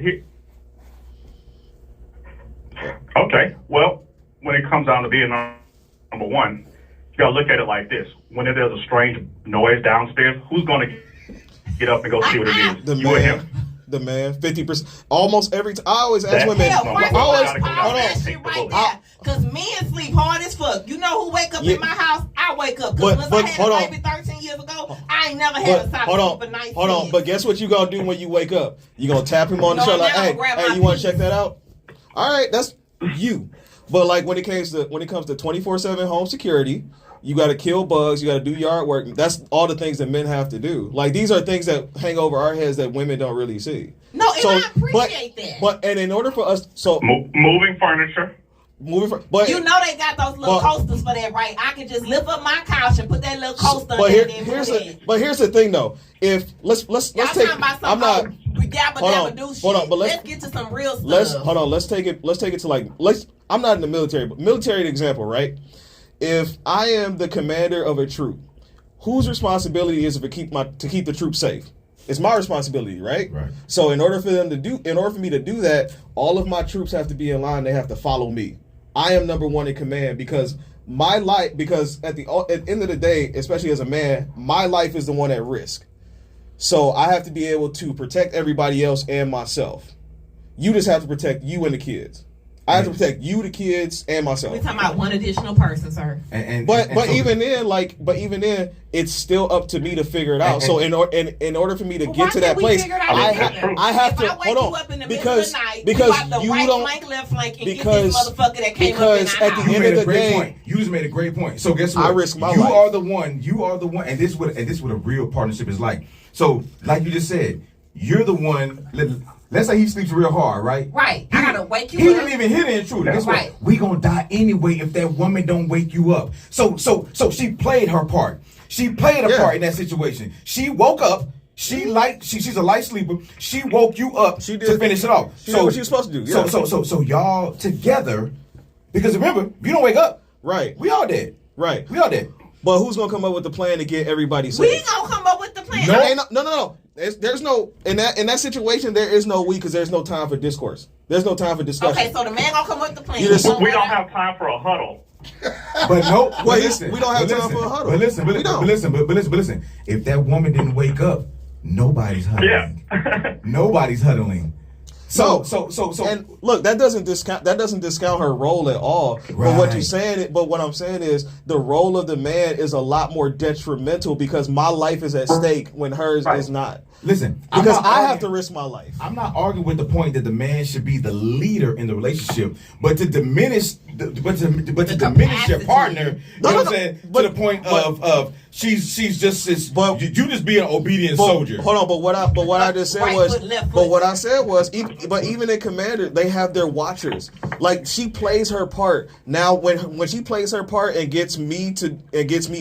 okay. Well, when it comes down to being number one, you gotta look at it like this: when there's a strange noise downstairs, who's gonna get up and go see what it is? The you or him? The man, 50%. Almost every time. I always ask women. Hell, first of all, pause that shit right there. Because men sleep hard as fuck. You know who wake up in my house? I wake up. Because once I had a baby 13 years ago, I ain't never had a sock for night. Hold on. But guess what you gonna do when you wake up? You gonna tap him on the shoulder like, hey, you want to check that out? All right, that's you. But like when it comes to 24/7 home security, you got to kill bugs. You got to do yard work. That's all the things that men have to do. Like, these are things that hang over our heads that women don't really see. No, and I appreciate that. But in order for us, moving furniture. But you know they got those little coasters for that, right? I can just lift up my couch and put that little coaster but there. But here's the thing, though. If let's take. I'm not. Hold on, but let's get to some real stuff. Let's take it to like I'm not in the military, but military example, right? If I am the commander of a troop, whose responsibility is it to keep the troop safe? It's my responsibility, right? Right. So in order for me to do that, all of my troops have to be in line. They have to follow me. I am number one in command because at the end of the day, especially as a man, my life is the one at risk. So I have to be able to protect everybody else and myself. You just have to protect you and the kids. I have to protect you, the kids, and myself. We're talking about one additional person, sir. But even then, it's still up to me to figure it out. So in order for me to get to that place, I have to hold on because you don't flank, left flank, and get this motherfucker that came up in at the end of the day, you just made a great point. So guess what? I risk my life. You are the one, and this is what a real partnership is like. So, like you just said, you're the one. Let's say he sleeps real hard, right? Right. I gotta wake you up. He didn't even hit the intruder. That's right. We gonna die anyway if that woman don't wake you up. So she played her part. She played a part in that situation. She woke up. She's a light sleeper. She woke you up to finish it off. She did what she was supposed to do. Yeah. So y'all together, because remember, if you don't wake up, right, we all dead. Right. We all dead. But who's gonna come up with the plan to get everybody safe? We gonna come up with the plan. No. There's no in that situation. There is no we because there's no time for discourse. There's no time for discussion. Okay, so the man gonna come up with the plan. We don't have time for a huddle. But no, listen, we don't have time for a huddle. But listen. If that woman didn't wake up, nobody's huddling. Yeah. Nobody's huddling. So and look, that doesn't discount her role at all. Right. But what I'm saying is the role of the man is a lot more detrimental because my life is at stake when hers is not. Listen, because I have to risk my life. I'm not arguing with the point that the man should be the leader in the relationship, but to diminish diminish your partner, you know what I'm saying? To the point of she's just this. But you just be an obedient soldier. Hold on, but what I just said was, but what I said was, even in Commander, they have their watchers. Like she plays her part. Now when she plays her part and gets me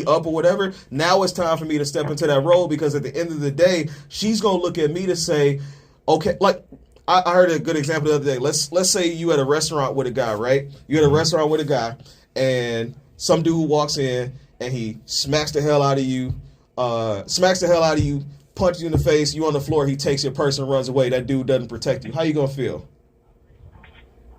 up or whatever, now it's time for me to step into that role because at the end of the day, she's gonna look at me to say, okay, like. I heard a good example the other day. Let's say you at a restaurant with a guy, right? You at a restaurant with a guy, and some dude walks in and he smacks the hell out of you, punches you in the face. You on the floor. He takes your purse and runs away. That dude doesn't protect you. How you gonna feel?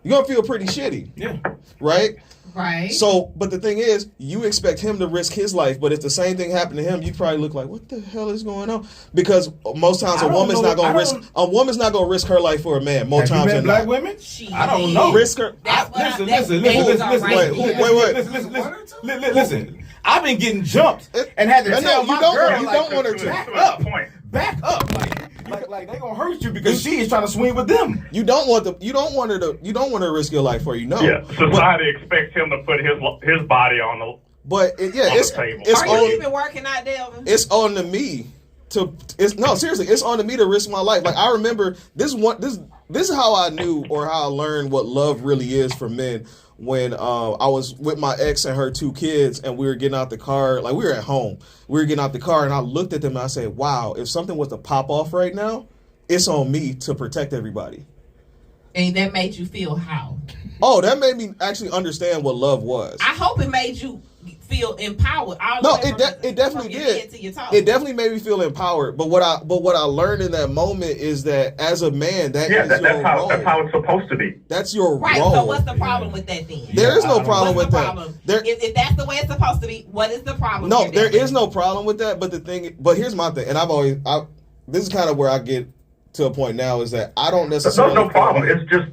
You're gonna feel pretty shitty. Yeah. Right? Right. So, but the thing is, you expect him to risk his life, but if the same thing happened to him, you probably look like, what the hell is going on? Because most times a woman's not gonna risk her life for a man. Most times than black women? I don't know. Risk her. Listen. I've been getting jumped and had to tell my girl, you don't want her to back up. Like they gonna hurt you because she is trying to swing with them. You don't want her to risk your life for you. No. Yeah. Society expects him to put his body on the. But it's the table. Are you even working out, Delvin? It's on to me seriously. It's on to me to risk my life. Like I remember this is how I knew or how I learned what love really is for men. When I was with my ex and her 2 kids and we were getting out the car, like we were at home. We were getting out the car and I looked at them and I said, wow, if something was to pop off right now, it's on me to protect everybody. And that made you feel how? Oh, that made me actually understand what love was. I hope it made you feel empowered. It definitely did. It definitely made me feel empowered. But what I learned in that moment is that as a man, that's how it's supposed to be. That's your right, role. So what's the problem with that then? There is no problem with that. If that's the way it's supposed to be, what is the problem? No, there is no problem with that. But here's my thing, and this is kind of where I get to a point now is that I don't necessarily. There's no problem. It's just.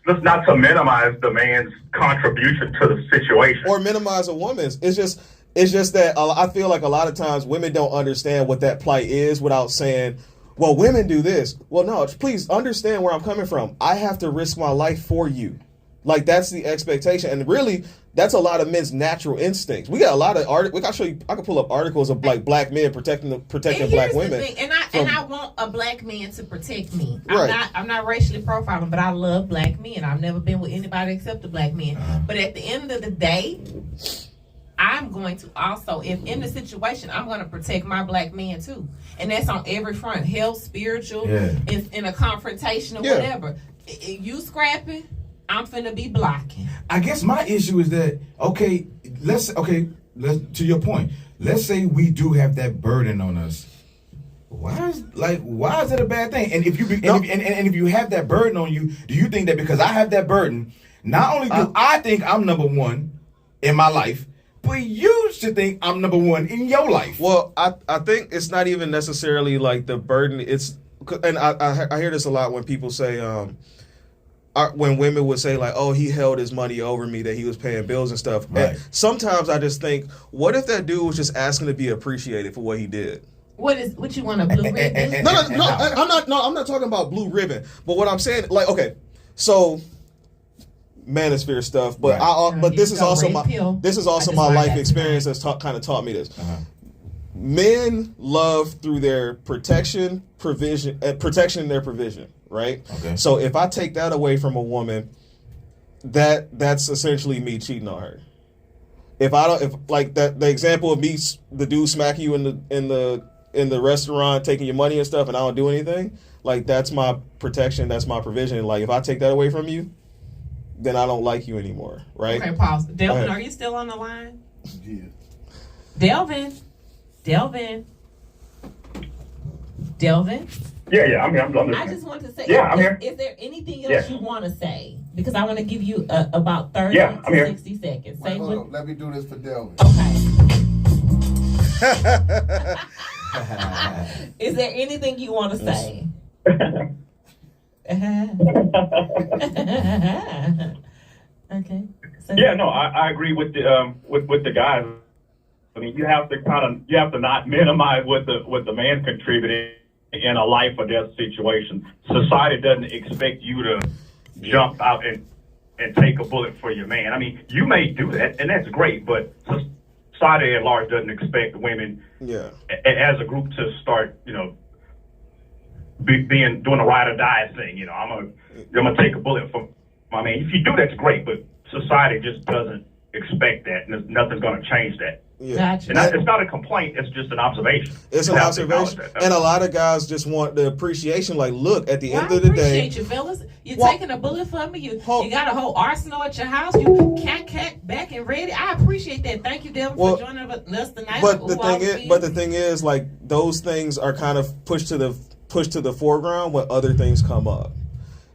Let's not to minimize the man's contribution to the situation. Or minimize a woman's. It's just that I feel like a lot of times women don't understand what that plight is without saying, well, women do this. Well, no, please understand where I'm coming from. I have to risk my life for you. Like, that's the expectation. And really, that's a lot of men's natural instincts. We got a lot of I can pull up articles of like black men protecting black women. And I want a black man to protect me. Right. I'm not racially profiling, but I love black men. I've never been with anybody except a black man. But at the end of the day, I'm going to also, if in the situation, I'm going to protect my black man too. And that's on every front, health, spiritual, in a confrontation or whatever. You scrapping, I'm finna be blocking. I guess my issue is that let's to your point. Let's say we do have that burden on us. Why is it a bad thing? And if if you have that burden on you, do you think that because I have that burden, not only do I think I'm number one in my life, but you should think I'm number one in your life? Well, I think it's not even necessarily like the burden. And I hear this a lot when people say, when women would say like, "Oh, he held his money over me, that he was paying bills and stuff." Right. And sometimes I just think, what if that dude was just asking to be appreciated for what he did? What you want, a blue ribbon? No, I'm not talking about blue ribbon. But what I'm saying, like, okay, so manosphere stuff, but but this is also my life experience that's kind of taught me this. Men love through their protection, provision, protection, their provision, right? Okay. So if I take that away from a woman, that's essentially me cheating on her. If like that, the example of me, the dude smacking you in the restaurant, taking your money and stuff, and I don't do anything, like that's my protection, that's my provision. Like if I take that away from you, then I don't like you anymore, right? Okay, pause. Delvin, are you still on the line? Yeah. Delvin. Yeah, I'm here. I'm listening. I just want to say, I'm here. Is there anything else you want to say? Because I want to give you about 30 to 60 seconds. Wait, hold on. Let me do this for Delvin. Okay. Is there anything you want to say? Okay. So yeah, no, I agree with the guys. I mean, you have to not minimize what the man contributed in a life or death situation. Society doesn't expect you to jump out and take a bullet for your man. I mean, you may do that, and that's great, but society at large doesn't expect women as a group to start, doing a ride or die thing. I'm gonna take a bullet for my man. If you do, that's great, but society just doesn't expect that, and nothing's gonna change that. Yeah. Gotcha. And it's not a complaint, it's just an observation. It's an observation. And a lot of guys just want the appreciation. Like, look, at the end of the day. I appreciate you, fellas. You're taking a bullet for me. You got a whole arsenal at your house. You cat back and ready. I appreciate that. Thank you, Devin, for joining us tonight. But the thing is, like, those things are kind of pushed to the foreground when other things come up.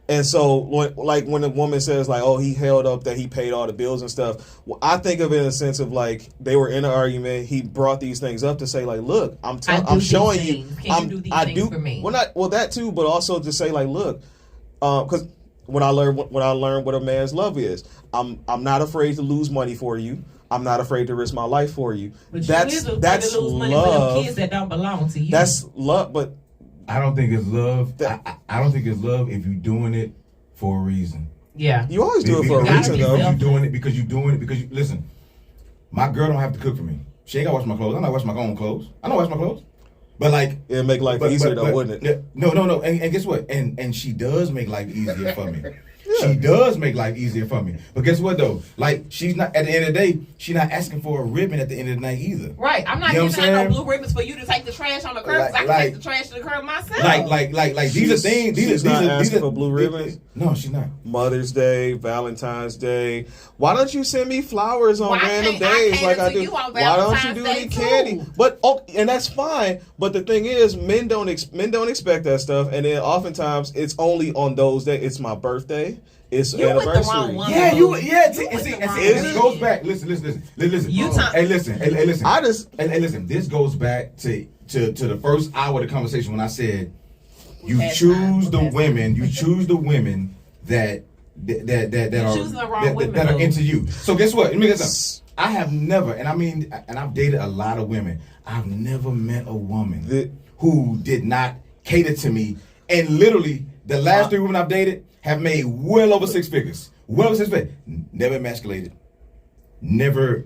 And so, like, when a woman says, like, oh, he held up that he paid all the bills and stuff, well, I think of it in a sense of, like, they were in an argument. He brought these things up to say, like, look, I'm showing you. Can you do these things for me? Well, that too, but also to say, like, look, because when I learned what a man's love is, I'm not afraid to lose money for you. I'm not afraid to risk my life for you. But that's lose money for them kids that don't belong to you. That's love, but. I don't think it's love. I don't think it's love if you're doing it for a reason. Yeah. You always do it for a reason, though. You're doing it because you listen, my girl don't have to cook for me. She ain't got to wash my clothes. I'm not washing my own clothes. I don't wash my clothes. But like, it'd make life easier though, wouldn't it? No. And guess what? And she does make life easier for me. She does make life easier for me. But guess what though? Like, she's not, at the end of the day, she's not asking for a ribbon at the end of the night either. Right. I'm not giving out no blue ribbons for you to take the trash on the curb. I can take the trash to the curb myself. Like these are things. She's not asking for blue ribbons. No, she's not. Mother's Day, Valentine's Day. Why don't you send me flowers on random days like I do? Why don't you do any candy? But and that's fine. But the thing is, men don't expect that stuff, and then oftentimes it's only on those days. It's my birthday. It's anniversary. It goes back. Listen. Hey, listen. This goes back to the first hour of the conversation when I said you choose the women that are into you. So guess what? Let me get something. I have never, and I've dated a lot of women. I've never met a woman who did not cater to me. And literally, the last 3 women I've dated have made well over 6 figures. Never emasculated. Never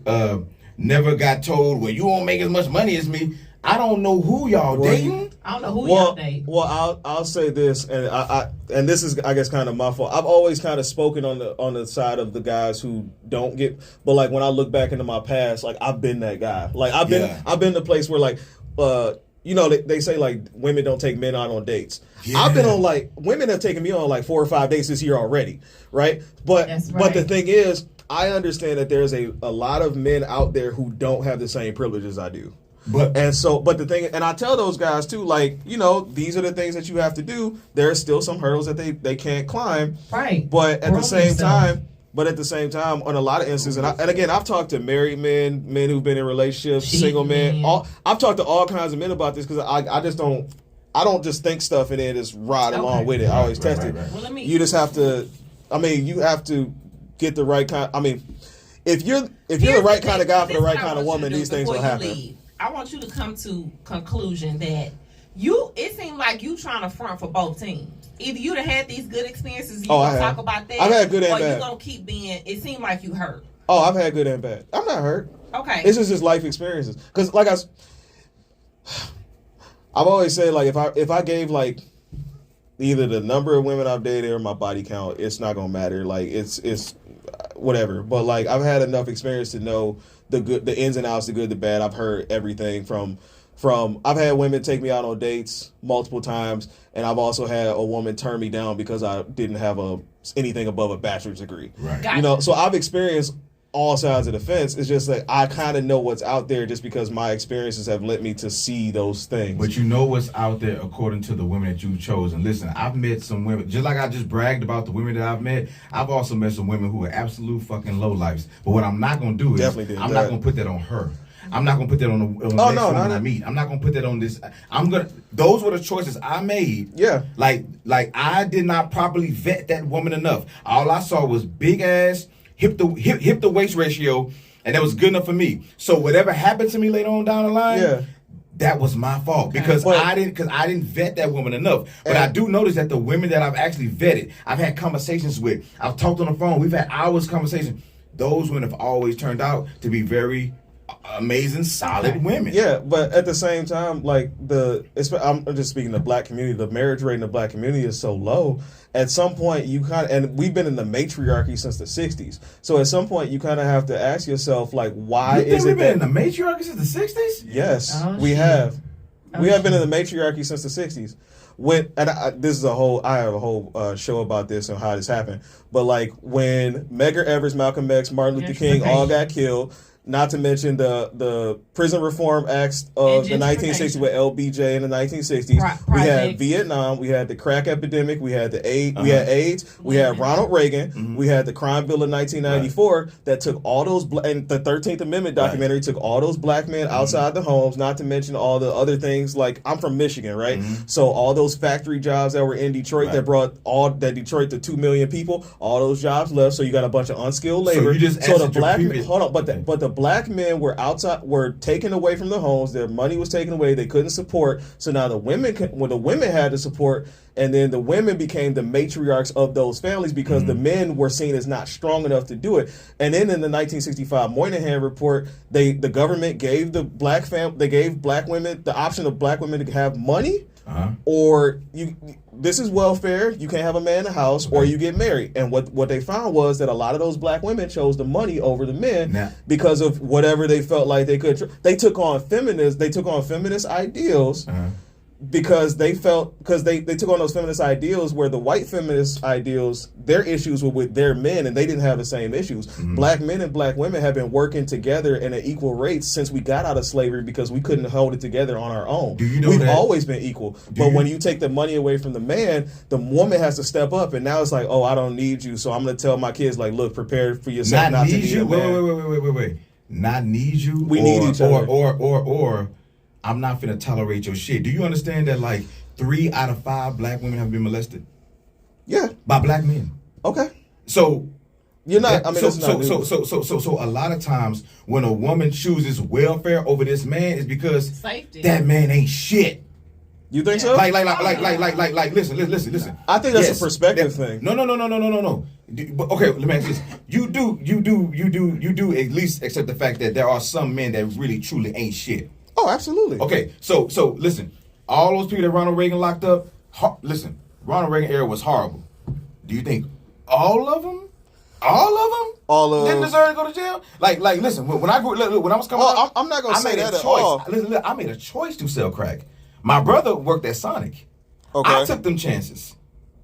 got told, well, you won't make as much money as me. I don't know who y'all dating. I don't know who y'all dating. Well, I'll say this, and this is, I guess, kind of my fault. I've always kind of spoken on the side of the guys who don't get, but like when I look back into my past, like I've been that guy. Like I've been the place where like, they say like women don't take men out on dates. Yeah. I've been on like, women have taken me on like 4 or 5 dates this year already, right? But the thing is, I understand that there's a lot of men out there who don't have the same privileges I do. But the thing, and I tell those guys too, like, these are the things that you have to do. There's still some hurdles that they can't climb. Right. But at the same time, on a lot of instances, and again, I've talked to married men who've been in relationships, single men. I've talked to all kinds of men about this because I don't just think stuff and then just ride along with it. I always test it. Well, you just have to I mean, you have to get the right kind. I mean, if you're the right kind of guy for the right kind of woman, these things will happen. I want you to come to conclusion that it seemed like you trying to front for both teams. Either you'd have had these good experiences, you gonna talk about that. I've had good and bad. Or you gonna keep being. It seemed like you hurt. Oh, I've had good and bad. I'm not hurt. Okay, this is just life experiences. Because I've always said, like, if I gave like either the number of women I've dated or my body count, it's not gonna matter. Like it's whatever. But like I've had enough experience to know the good, the ins and outs, the good, the bad. I've heard everything from I've had women take me out on dates multiple times, and I've also had a woman turn me down because I didn't have anything above a bachelor's degree. Right. Gotcha. You know, so I've experienced all sides of the fence. It's just like I kind of know what's out there just because my experiences have led me to see those things. But you know what's out there according to the women that you've chosen. Listen, I've met some women, just like I just bragged about the women that I've met, I've also met some women who are absolute fucking lowlifes. But what I'm not going to do is, I'm not going to put that on her. I'm not gonna put that on the next woman I meet. I'm not gonna put that on this. Those were the choices I made. Yeah. Like I did not properly vet that woman enough. All I saw was big ass, hip to waist ratio, and that was good enough for me. So whatever happened to me later on down the line, that was my fault because I didn't vet that woman enough. But I do notice that the women that I've actually vetted, I've had conversations with, I've talked on the phone, we've had hours conversation. Those women have always turned out to be very amazing, solid women. Yeah, but at the same time, like I'm just speaking the black community, the marriage rate in the black community is so low. At some point, you and we've been in the matriarchy since the 60s. So at some point, you kind of have to ask yourself, like, why is it we've been in the matriarchy since the 60s? Yes, we have. We have been in the matriarchy since the 60s. I have a whole show about this and how this happened. But like when Medgar Evers, Malcolm X, Martin Luther King all got killed. Not to mention the Prison Reform Acts of the 1960s with LBJ in the 1960s. We had Vietnam. We had the crack epidemic. We had the AIDS. We had AIDS. We had Ronald Reagan. Mm-hmm. We had the Crime Bill of 1994 that took all those and the 13th Amendment documentary took all those black men outside the homes. Not to mention all the other things. Like I'm from Michigan, right? Mm-hmm. So all those factory jobs that were in Detroit that brought Detroit to 2 million people. All those jobs left. So you got a bunch of unskilled labor. So the black but the black men were taken away from the homes. Their money was taken away. They couldn't support. So now the women had to support, and then the women became the matriarchs of those families because the men were seen as not strong enough to do it. And then in the 1965 Moynihan Report, the government gave black women the option of black women to have money. Or this is welfare. You can't have a man in the house, or you get married. And what they found was that a lot of those black women chose the money over the men because of whatever they felt like they could. They took on feminist ideals. Because they took on those feminist ideals where the white feminist ideals, their issues were with their men and they didn't have the same issues. Black men and black women have been working together in an equal rate since we got out of slavery because we couldn't hold it together on our own. We've always been equal. But when you take the money away from the man, the woman has to step up, and now it's like, oh, I don't need you, so I'm going to tell my kids, like, look, prepare for yourself not to need you. Wait. Not need you? We need each other. Or I'm not finna tolerate your shit. Do you understand that like 3 out of 5 black women have been molested? Yeah. By black men. Okay. So you're not. So a lot of times when a woman chooses welfare over this man is because that man ain't shit. You think so? Like, listen. I think that's a perspective thing. No. Okay, let me ask this. You do at least accept the fact that there are some men that really truly ain't shit. Oh, absolutely. Okay, so listen. All those people that Ronald Reagan locked up, listen, Ronald Reagan era was horrible. Do you think all of them didn't deserve to go to jail? Like, listen, when I was coming up, I'm not going to say that at all. Listen, I made a choice to sell crack. My brother worked at Sonic. Okay. I took them chances.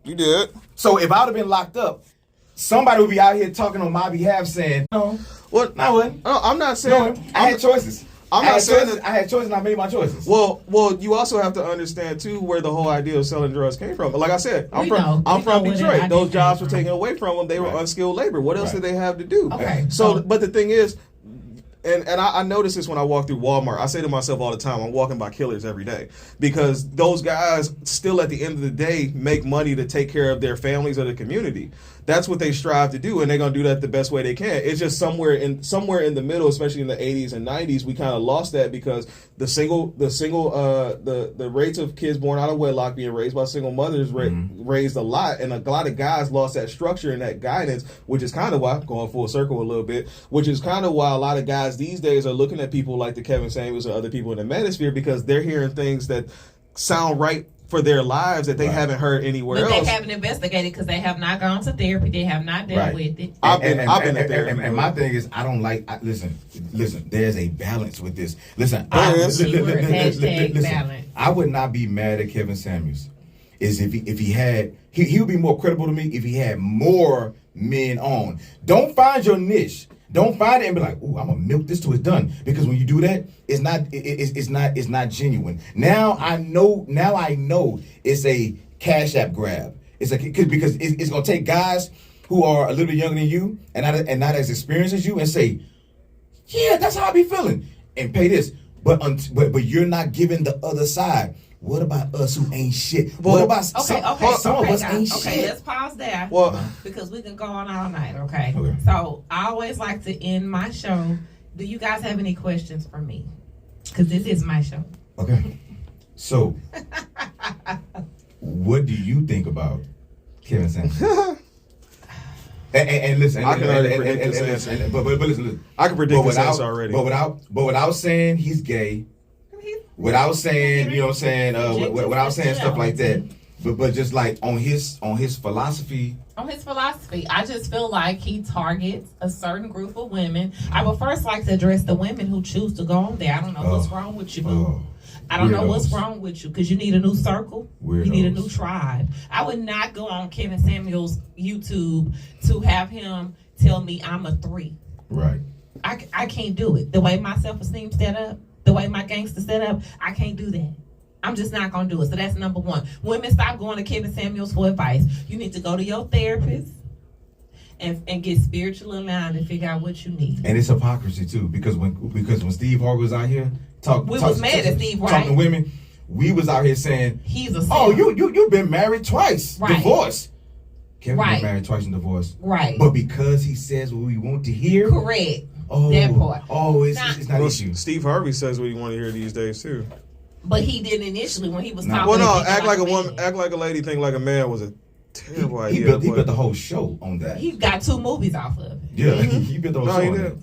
You did. So if I would have been locked up, somebody would be out here talking on my behalf saying, no. What? I wouldn't. No, I'm not saying. No, I had choices. I'm not saying that I had choices and I made my choices. Well, you also have to understand too where the whole idea of selling drugs came from. Like I said, I'm from Detroit. Those jobs were taken away from them. They were unskilled labor. What else did they have to do? Okay. So, but the thing is, and I notice this when I walk through Walmart. I say to myself all the time, I'm walking by killers every day because those guys still at the end of the day make money to take care of their families or the community. that's what they strive to do, and they're gonna do that the best way they can. It's just somewhere in the middle, especially in the 80s and 90s, we kind of lost that because the rates of kids born out of wedlock being raised by single mothers raised a lot, and a lot of guys lost that structure and that guidance, which is kind of why, going full circle a little bit, which is kind of why a lot of guys these days are looking at people like the Kevin Samuels and other people in the manosphere, because they're hearing things that sound right for their lives that they haven't heard anywhere else. But they haven't investigated because they have not gone to therapy. They have not dealt with it. I've been to therapy. And my thing is, I don't like. Listen. There's a balance with this. Listen. Balance. I would not be mad at Kevin Samuels. If he had, he would be more credible to me if he had more men on. Don't find your niche. Don't find it and be like, "Ooh, I'm gonna milk this till it's done." Because when you do that, it's not genuine. Now I know it's a Cash App grab. Because it's gonna take guys who are a little bit younger than you and not as experienced as you and say, "Yeah, that's how I be feeling," and pay this. But you're not giving the other side. What about us who ain't shit? What about some of us ain't shit? Okay, let's pause there. Because we can go on all night, okay? So I always like to end my show. Do you guys have any questions for me? Because this is my show. Okay. So, what do you think about Kevin Samuels? And listen, I can already predict this answer. But listen, I can predict this answer already. But without saying he's gay, without saying, you know what I'm saying, without saying stuff like that, but just like on his philosophy. On his philosophy, I just feel like he targets a certain group of women. I would first like to address the women who choose to go on there. I don't know what's wrong with you, boo. I don't know what's wrong with you, because you need a new circle. You need a new tribe. I would not go on Kevin Samuels' YouTube to have him tell me I'm a 3. Right. I can't do it. The way my self-esteem set up, the way my gangster set up, I can't do that. I'm just not going to do it. So that's number one. Women, stop going to Kevin Samuels for advice. You need to go to your therapist and get spiritually aligned and figure out what you need. And it's hypocrisy too, because when Steve Harvey was out here talking to women, we was out here saying he's a you've been married twice, divorced. Kevin been married twice and divorced, but because he says what we want to hear, correct. That part. It's not issue. Steve Harvey says what you want to hear these days too. But he did initially when he was talking. Well, no, act like a woman, act like a lady, think like a man was a terrible idea. He built the whole show on that. He got 2 movies off of it. Yeah, he built the whole show on that.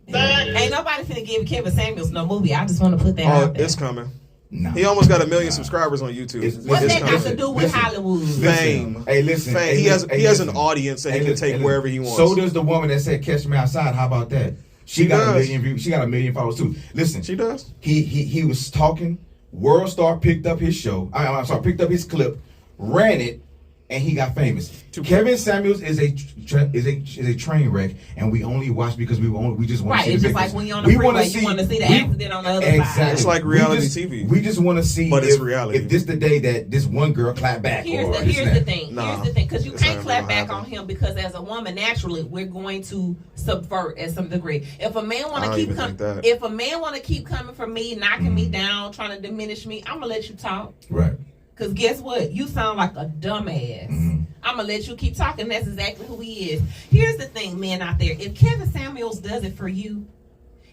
And ain't nobody finna give Kevin Samuels no movie. I just want to put that out there. It's coming. No. He almost got 1 million subscribers on YouTube. What's that got to do with Hollywood? Fame. Hey, listen. Fame. He has an audience that he can take wherever he wants. So does the woman that said "Catch Me Outside." How about that? She got 1 million views. She got 1 million followers too. Listen, she does. He was talking. World Star picked up his show. Picked up his clip, ran it, and he got famous. Kevin Samuels is a train wreck, and we only watch because we just want to see. It's just like when you're on the freeway, you want to see the accident on the other side. It's like reality TV. We just want to see, but it's reality. If this the day that this one girl clapped back. Here's the thing, because you can't clap back on him, because as a woman, naturally, we're going to subvert at some degree. If a man want to keep coming for me, knocking me down, trying to diminish me, I'm gonna let you talk. Right. Because guess what? You sound like a dumbass. I'm going to let you keep talking. That's exactly who he is. Here's the thing, men out there. If Kevin Samuels does it for you,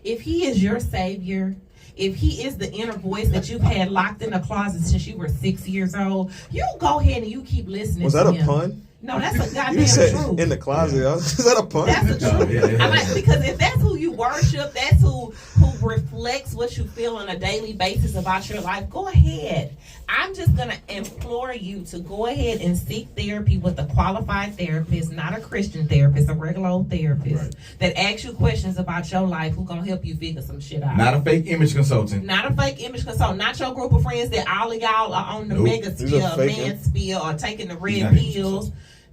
if he is your savior, if he is the inner voice that you've had locked in a closet since you were 6 years old, you go ahead and you keep listening to him. Was that a pun? No, that's a goddamn truth. In the closet. Yeah. Is that a pun? That's the truth. Because if that's who you worship, that's who reflects what you feel on a daily basis about your life, go ahead. I'm just going to implore you to go ahead and seek therapy with a qualified therapist, not a Christian therapist, a regular old therapist that asks you questions about your life, who's going to help you figure some shit out. Not a fake image consultant. Not a fake image consultant. Not your group of friends that all of y'all are on the mega sphere, man sphere, or taking the red pills.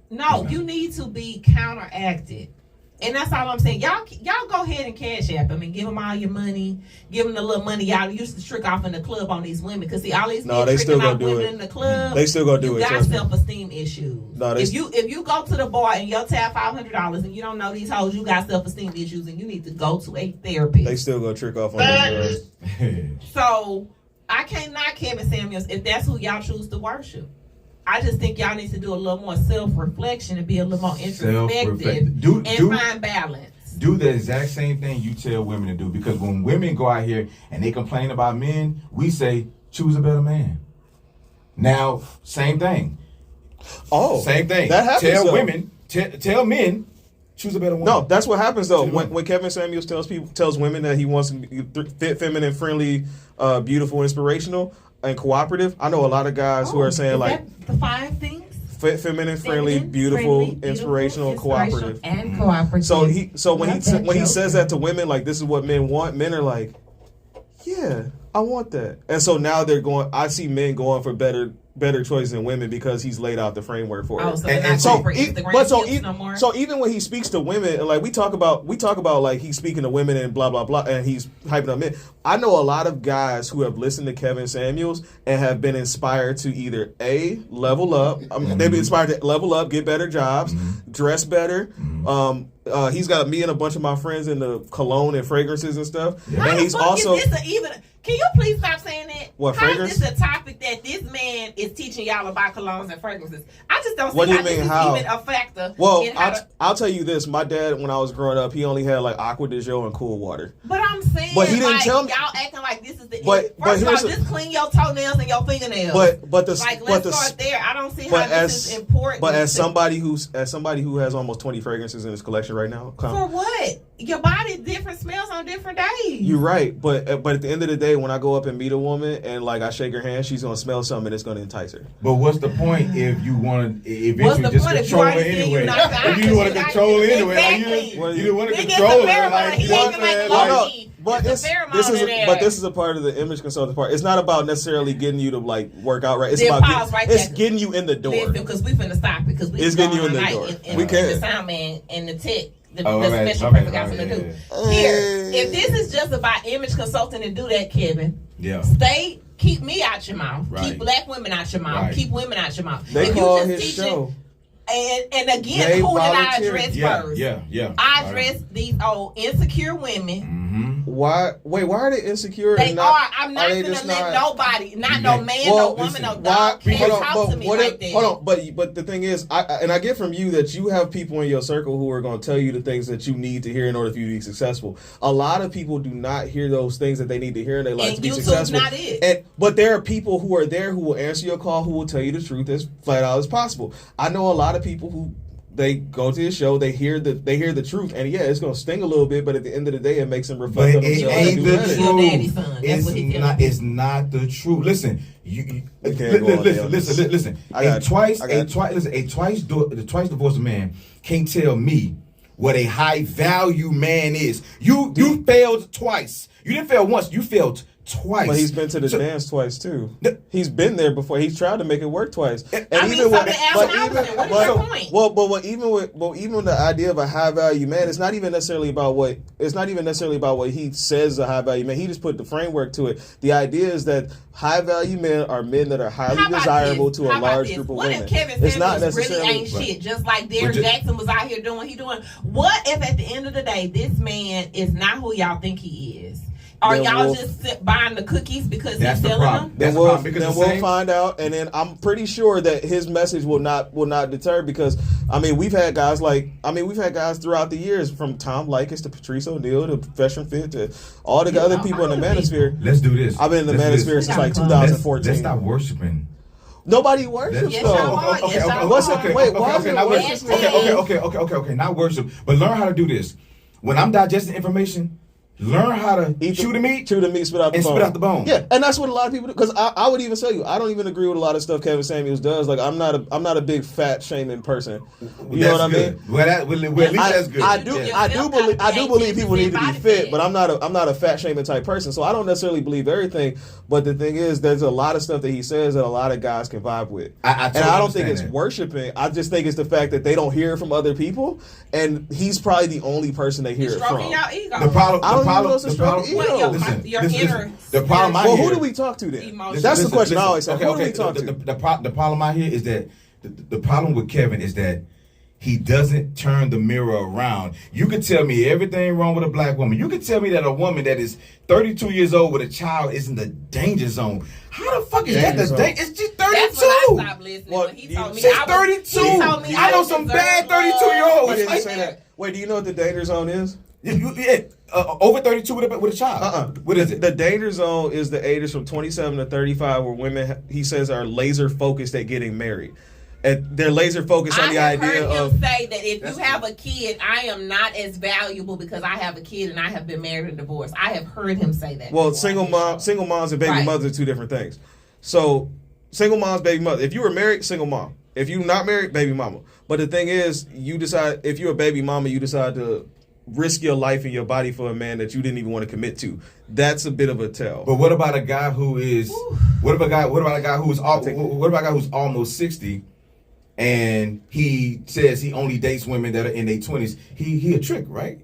No, you need to be counteracted. And that's all I'm saying. Y'all go ahead and cash app him and give him all your money. Give him the little money y'all used to trick off in the club on these women. Because see, all these men tricking off women in the club. They still gonna do it. You got self-esteem issues. No, if you go to the bar and your tab $500 and you don't know these hoes, you got self-esteem issues and you need to go to a therapist. They still gonna trick off on these girls. So I can't knock Kevin Samuels if that's who y'all choose to worship. I just think y'all need to do a little more self-reflection and be a little more introspective and find balance. Do the exact same thing you tell women to do, because when women go out here and they complain about men, we say, choose a better man. Now, same thing. Oh, same thing. That happens. Tell though. women, tell men, choose a better woman. No, that's what happens though. When Kevin Samuels tells women that he wants to be fit, feminine, friendly, beautiful, inspirational, and cooperative. I know a lot of guys who are saying like the 5 things. Fit, feminine, friendly, beautiful, inspirational, cooperative, and cooperative. So when he says that to women, like this is what men want, men are like, yeah, I want that. And so now they're going. I see men going for better choice than women because he's laid out the framework for it. So even when he speaks to women, and like we talk about like he's speaking to women and blah blah blah, and he's hyping up men. I know a lot of guys who have listened to Kevin Samuels and have been inspired to either level up. They've been inspired to level up, get better jobs, dress better. He's got me and a bunch of my friends into cologne and fragrances and stuff. Yeah. And he's also. Can you please stop saying that? What, fragrance? How is this a topic that this man is teaching y'all about colognes and fragrances? I just don't see what do you how mean, this how? is even a factor. Well, I'll tell you this. My dad, when I was growing up, he only had like Aqua de Joe and cool water. But I'm saying, but he didn't tell me. Y'all acting like this is the First of all, just clean your toenails and your fingernails. Let's start there. I don't see how this is important. But as somebody who has almost 20 fragrances in his collection right now. For what? Your body different smells on different days. You're right, but at the end of the day, when I go up and meet a woman and like I shake her hand, she's gonna smell something and it's gonna entice her. But what's the point if you want to eventually just control her anyway? If you want to control her anyway, like you want to control her, this is a part of the image consultant part. It's not about necessarily getting you to like work out right. It's about getting you in the door. Because we finna stop it because it's getting you in the door. We can. The sound man and the tech. The special perfect got something to do. Here, if this is just about image consulting and do that, Kevin, keep me out your mouth. Right. Keep black women out your mouth. Right. Keep women out your mouth. They call his show. And again, who did I address first? Yeah. I addressed these old insecure women. Mm-hmm. Why are they insecure? They are. I'm not going to let nobody, no man, no woman, no dog, can't talk to me like that. Hold on, but the thing is, I get from you that you have people in your circle who are going to tell you the things that you need to hear in order for you to be successful. A lot of people do not hear those things that they need to hear in their life to be successful. Not it. But there are people who are there who will answer your call, who will tell you the truth as flat out as possible. I know a lot of people who they go to the show, they hear the truth, and it's gonna sting a little bit, but at the end of the day, it makes them reflect on themselves. It ain't the truth. It's not the truth. Listen, listen. A twice divorced man can't tell me what a high value man is. You failed twice. You didn't fail once. You failed twice. But he's been to the dance twice too. He's been there before. He's tried to make it work twice. What is your point? Even with the idea of a high value man, it's not even necessarily about what he says a high value man. He just put the framework to it. The idea is that high value men are men that are highly desirable to a large group of women. What if Kevin Samuels really ain't shit? Just like Derrick Jackson was out here doing what he doing. What if at the end of the day this man is not who y'all think he is? Are y'all just buying the cookies because he's selling them? Then we'll find out, and then I'm pretty sure that his message will not deter, because we've had guys throughout the years, from Tom Likas to Patrice O'Neal to Veteran Fit to all the other people in the manosphere. Let's do this. I've been in the manosphere since like 2014. Let's stop worshiping. Nobody worships though. Okay. Not worship, but learn how to do this. When I'm digesting information, learn how to chew the meat, spit out the bone. Yeah, and that's what a lot of people do. Because I would even tell you, I don't even agree with a lot of stuff Kevin Samuels does. Like I'm not a big fat shaming person. You know what I mean? Well, at least that's good. I do believe people need to be fit, but I'm not a fat shaming type person. So I don't necessarily believe everything. But the thing is, there's a lot of stuff that he says that a lot of guys can vibe with. I don't think it's worshiping. I just think it's the fact that they don't hear it from other people, and he's probably the only person they hear it from. The problem. Who do we talk to then? That's the question I always say. Who do we talk to? The problem I hear is that the problem with Kevin is that he doesn't turn the mirror around. You could tell me everything wrong with a black woman. You could tell me that a woman that is 32 years old with a child is in the danger zone. How the fuck is that the danger? It's just 32. That's when I stopped listening. Well, When he told me She's I 32. He told me I know some bad 32-year-olds. He didn't say that. Wait, do you know what the danger zone is? Over 32 with a child. What is it? The danger zone is the ages from 27 to 35 where women, he says, are laser focused at getting married. And they're laser focused on the idea I have of. heard him say that if you have a kid, I am not as valuable because I have a kid and I have been married and divorced. I have heard him say that. Well, single moms and baby mothers are two different things. So, single moms, baby mother. If you were married, single mom. If you're not married, baby mama. But the thing is, you decide, if you're a baby mama, you decide to risk your life and your body for a man that you didn't even want to commit to. That's a bit of a tell. But what about a guy who is? What about a guy who's almost 60? And he says he only dates women that are in their 20s. He a trick, right?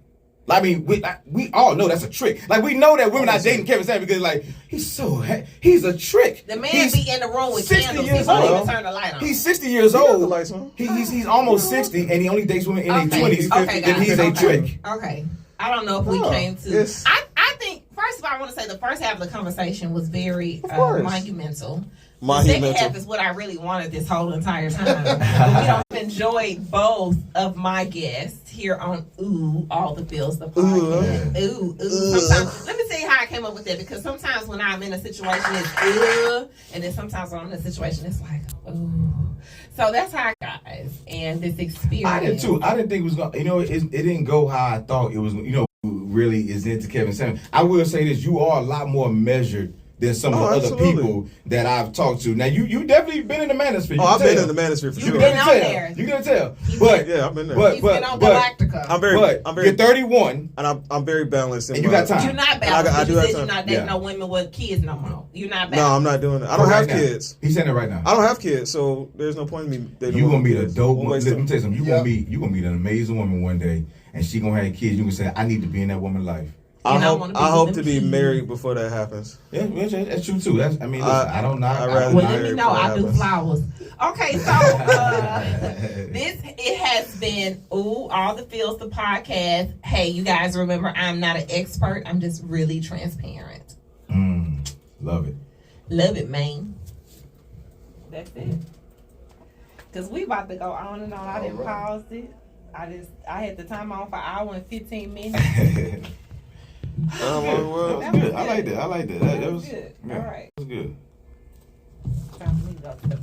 I mean, we all know that's a trick. Like, we know that women are dating Kevin Samuels because, like, he's a trick. The man be in the room with 60 candles. years He won't old. even turn the light on. He's 60 years Turn the old. lights on. He's almost 60, and he only dates women in their 20s. Okay, Then guys. he's a trick. Okay. I don't know if we came to. I think, first of all, I want to say the first half of the conversation was very monumental. The second half is what I really wanted this whole entire time. We don't enjoyed both of my guests here on All the Feels, the podcast. Sometimes, let me tell you how I came up with that, because sometimes when I'm in a situation, it's and then sometimes when I'm in a situation, it's like, ooh. So that's how, guys, and this experience. I did too. I didn't think it was going to, it didn't go how I thought it was, really is into Kevin Samuels. I will say this, you are a lot more measured than some of the other people that I've talked to. Now, you definitely been in the manosphere. I've been in the manosphere for sure. You've been on there. You can tell. But yeah, I've been there. He's been on Galactica. I'm very. You're 31, and I'm very balanced. And you got time. You're not balanced. I do you have said time. You're not dating no women with kids no more. You're not balanced. No, I'm not doing that. I don't have kids. He's saying it right now. I don't have kids, so there's no point in me dating. You gonna meet a dope. Let Let me tell you something. You gonna meet an amazing woman one day, and she gonna have kids. You can say, I need to be in that woman's life. I hope to be married before that happens. Yeah, that's true too. Listen, I don't know. Well, let me know. I do flowers. Okay, so it has been All the Feels, the podcast. Hey, you guys remember, I'm not an expert. I'm just really transparent. Love it. Love it, man. That's it. Because we about to go on and on. I didn't pause it. I had the time on for an hour and 15 minutes. That was good. I like that. That was good. Yeah, All right. That was good. Time for me to go to the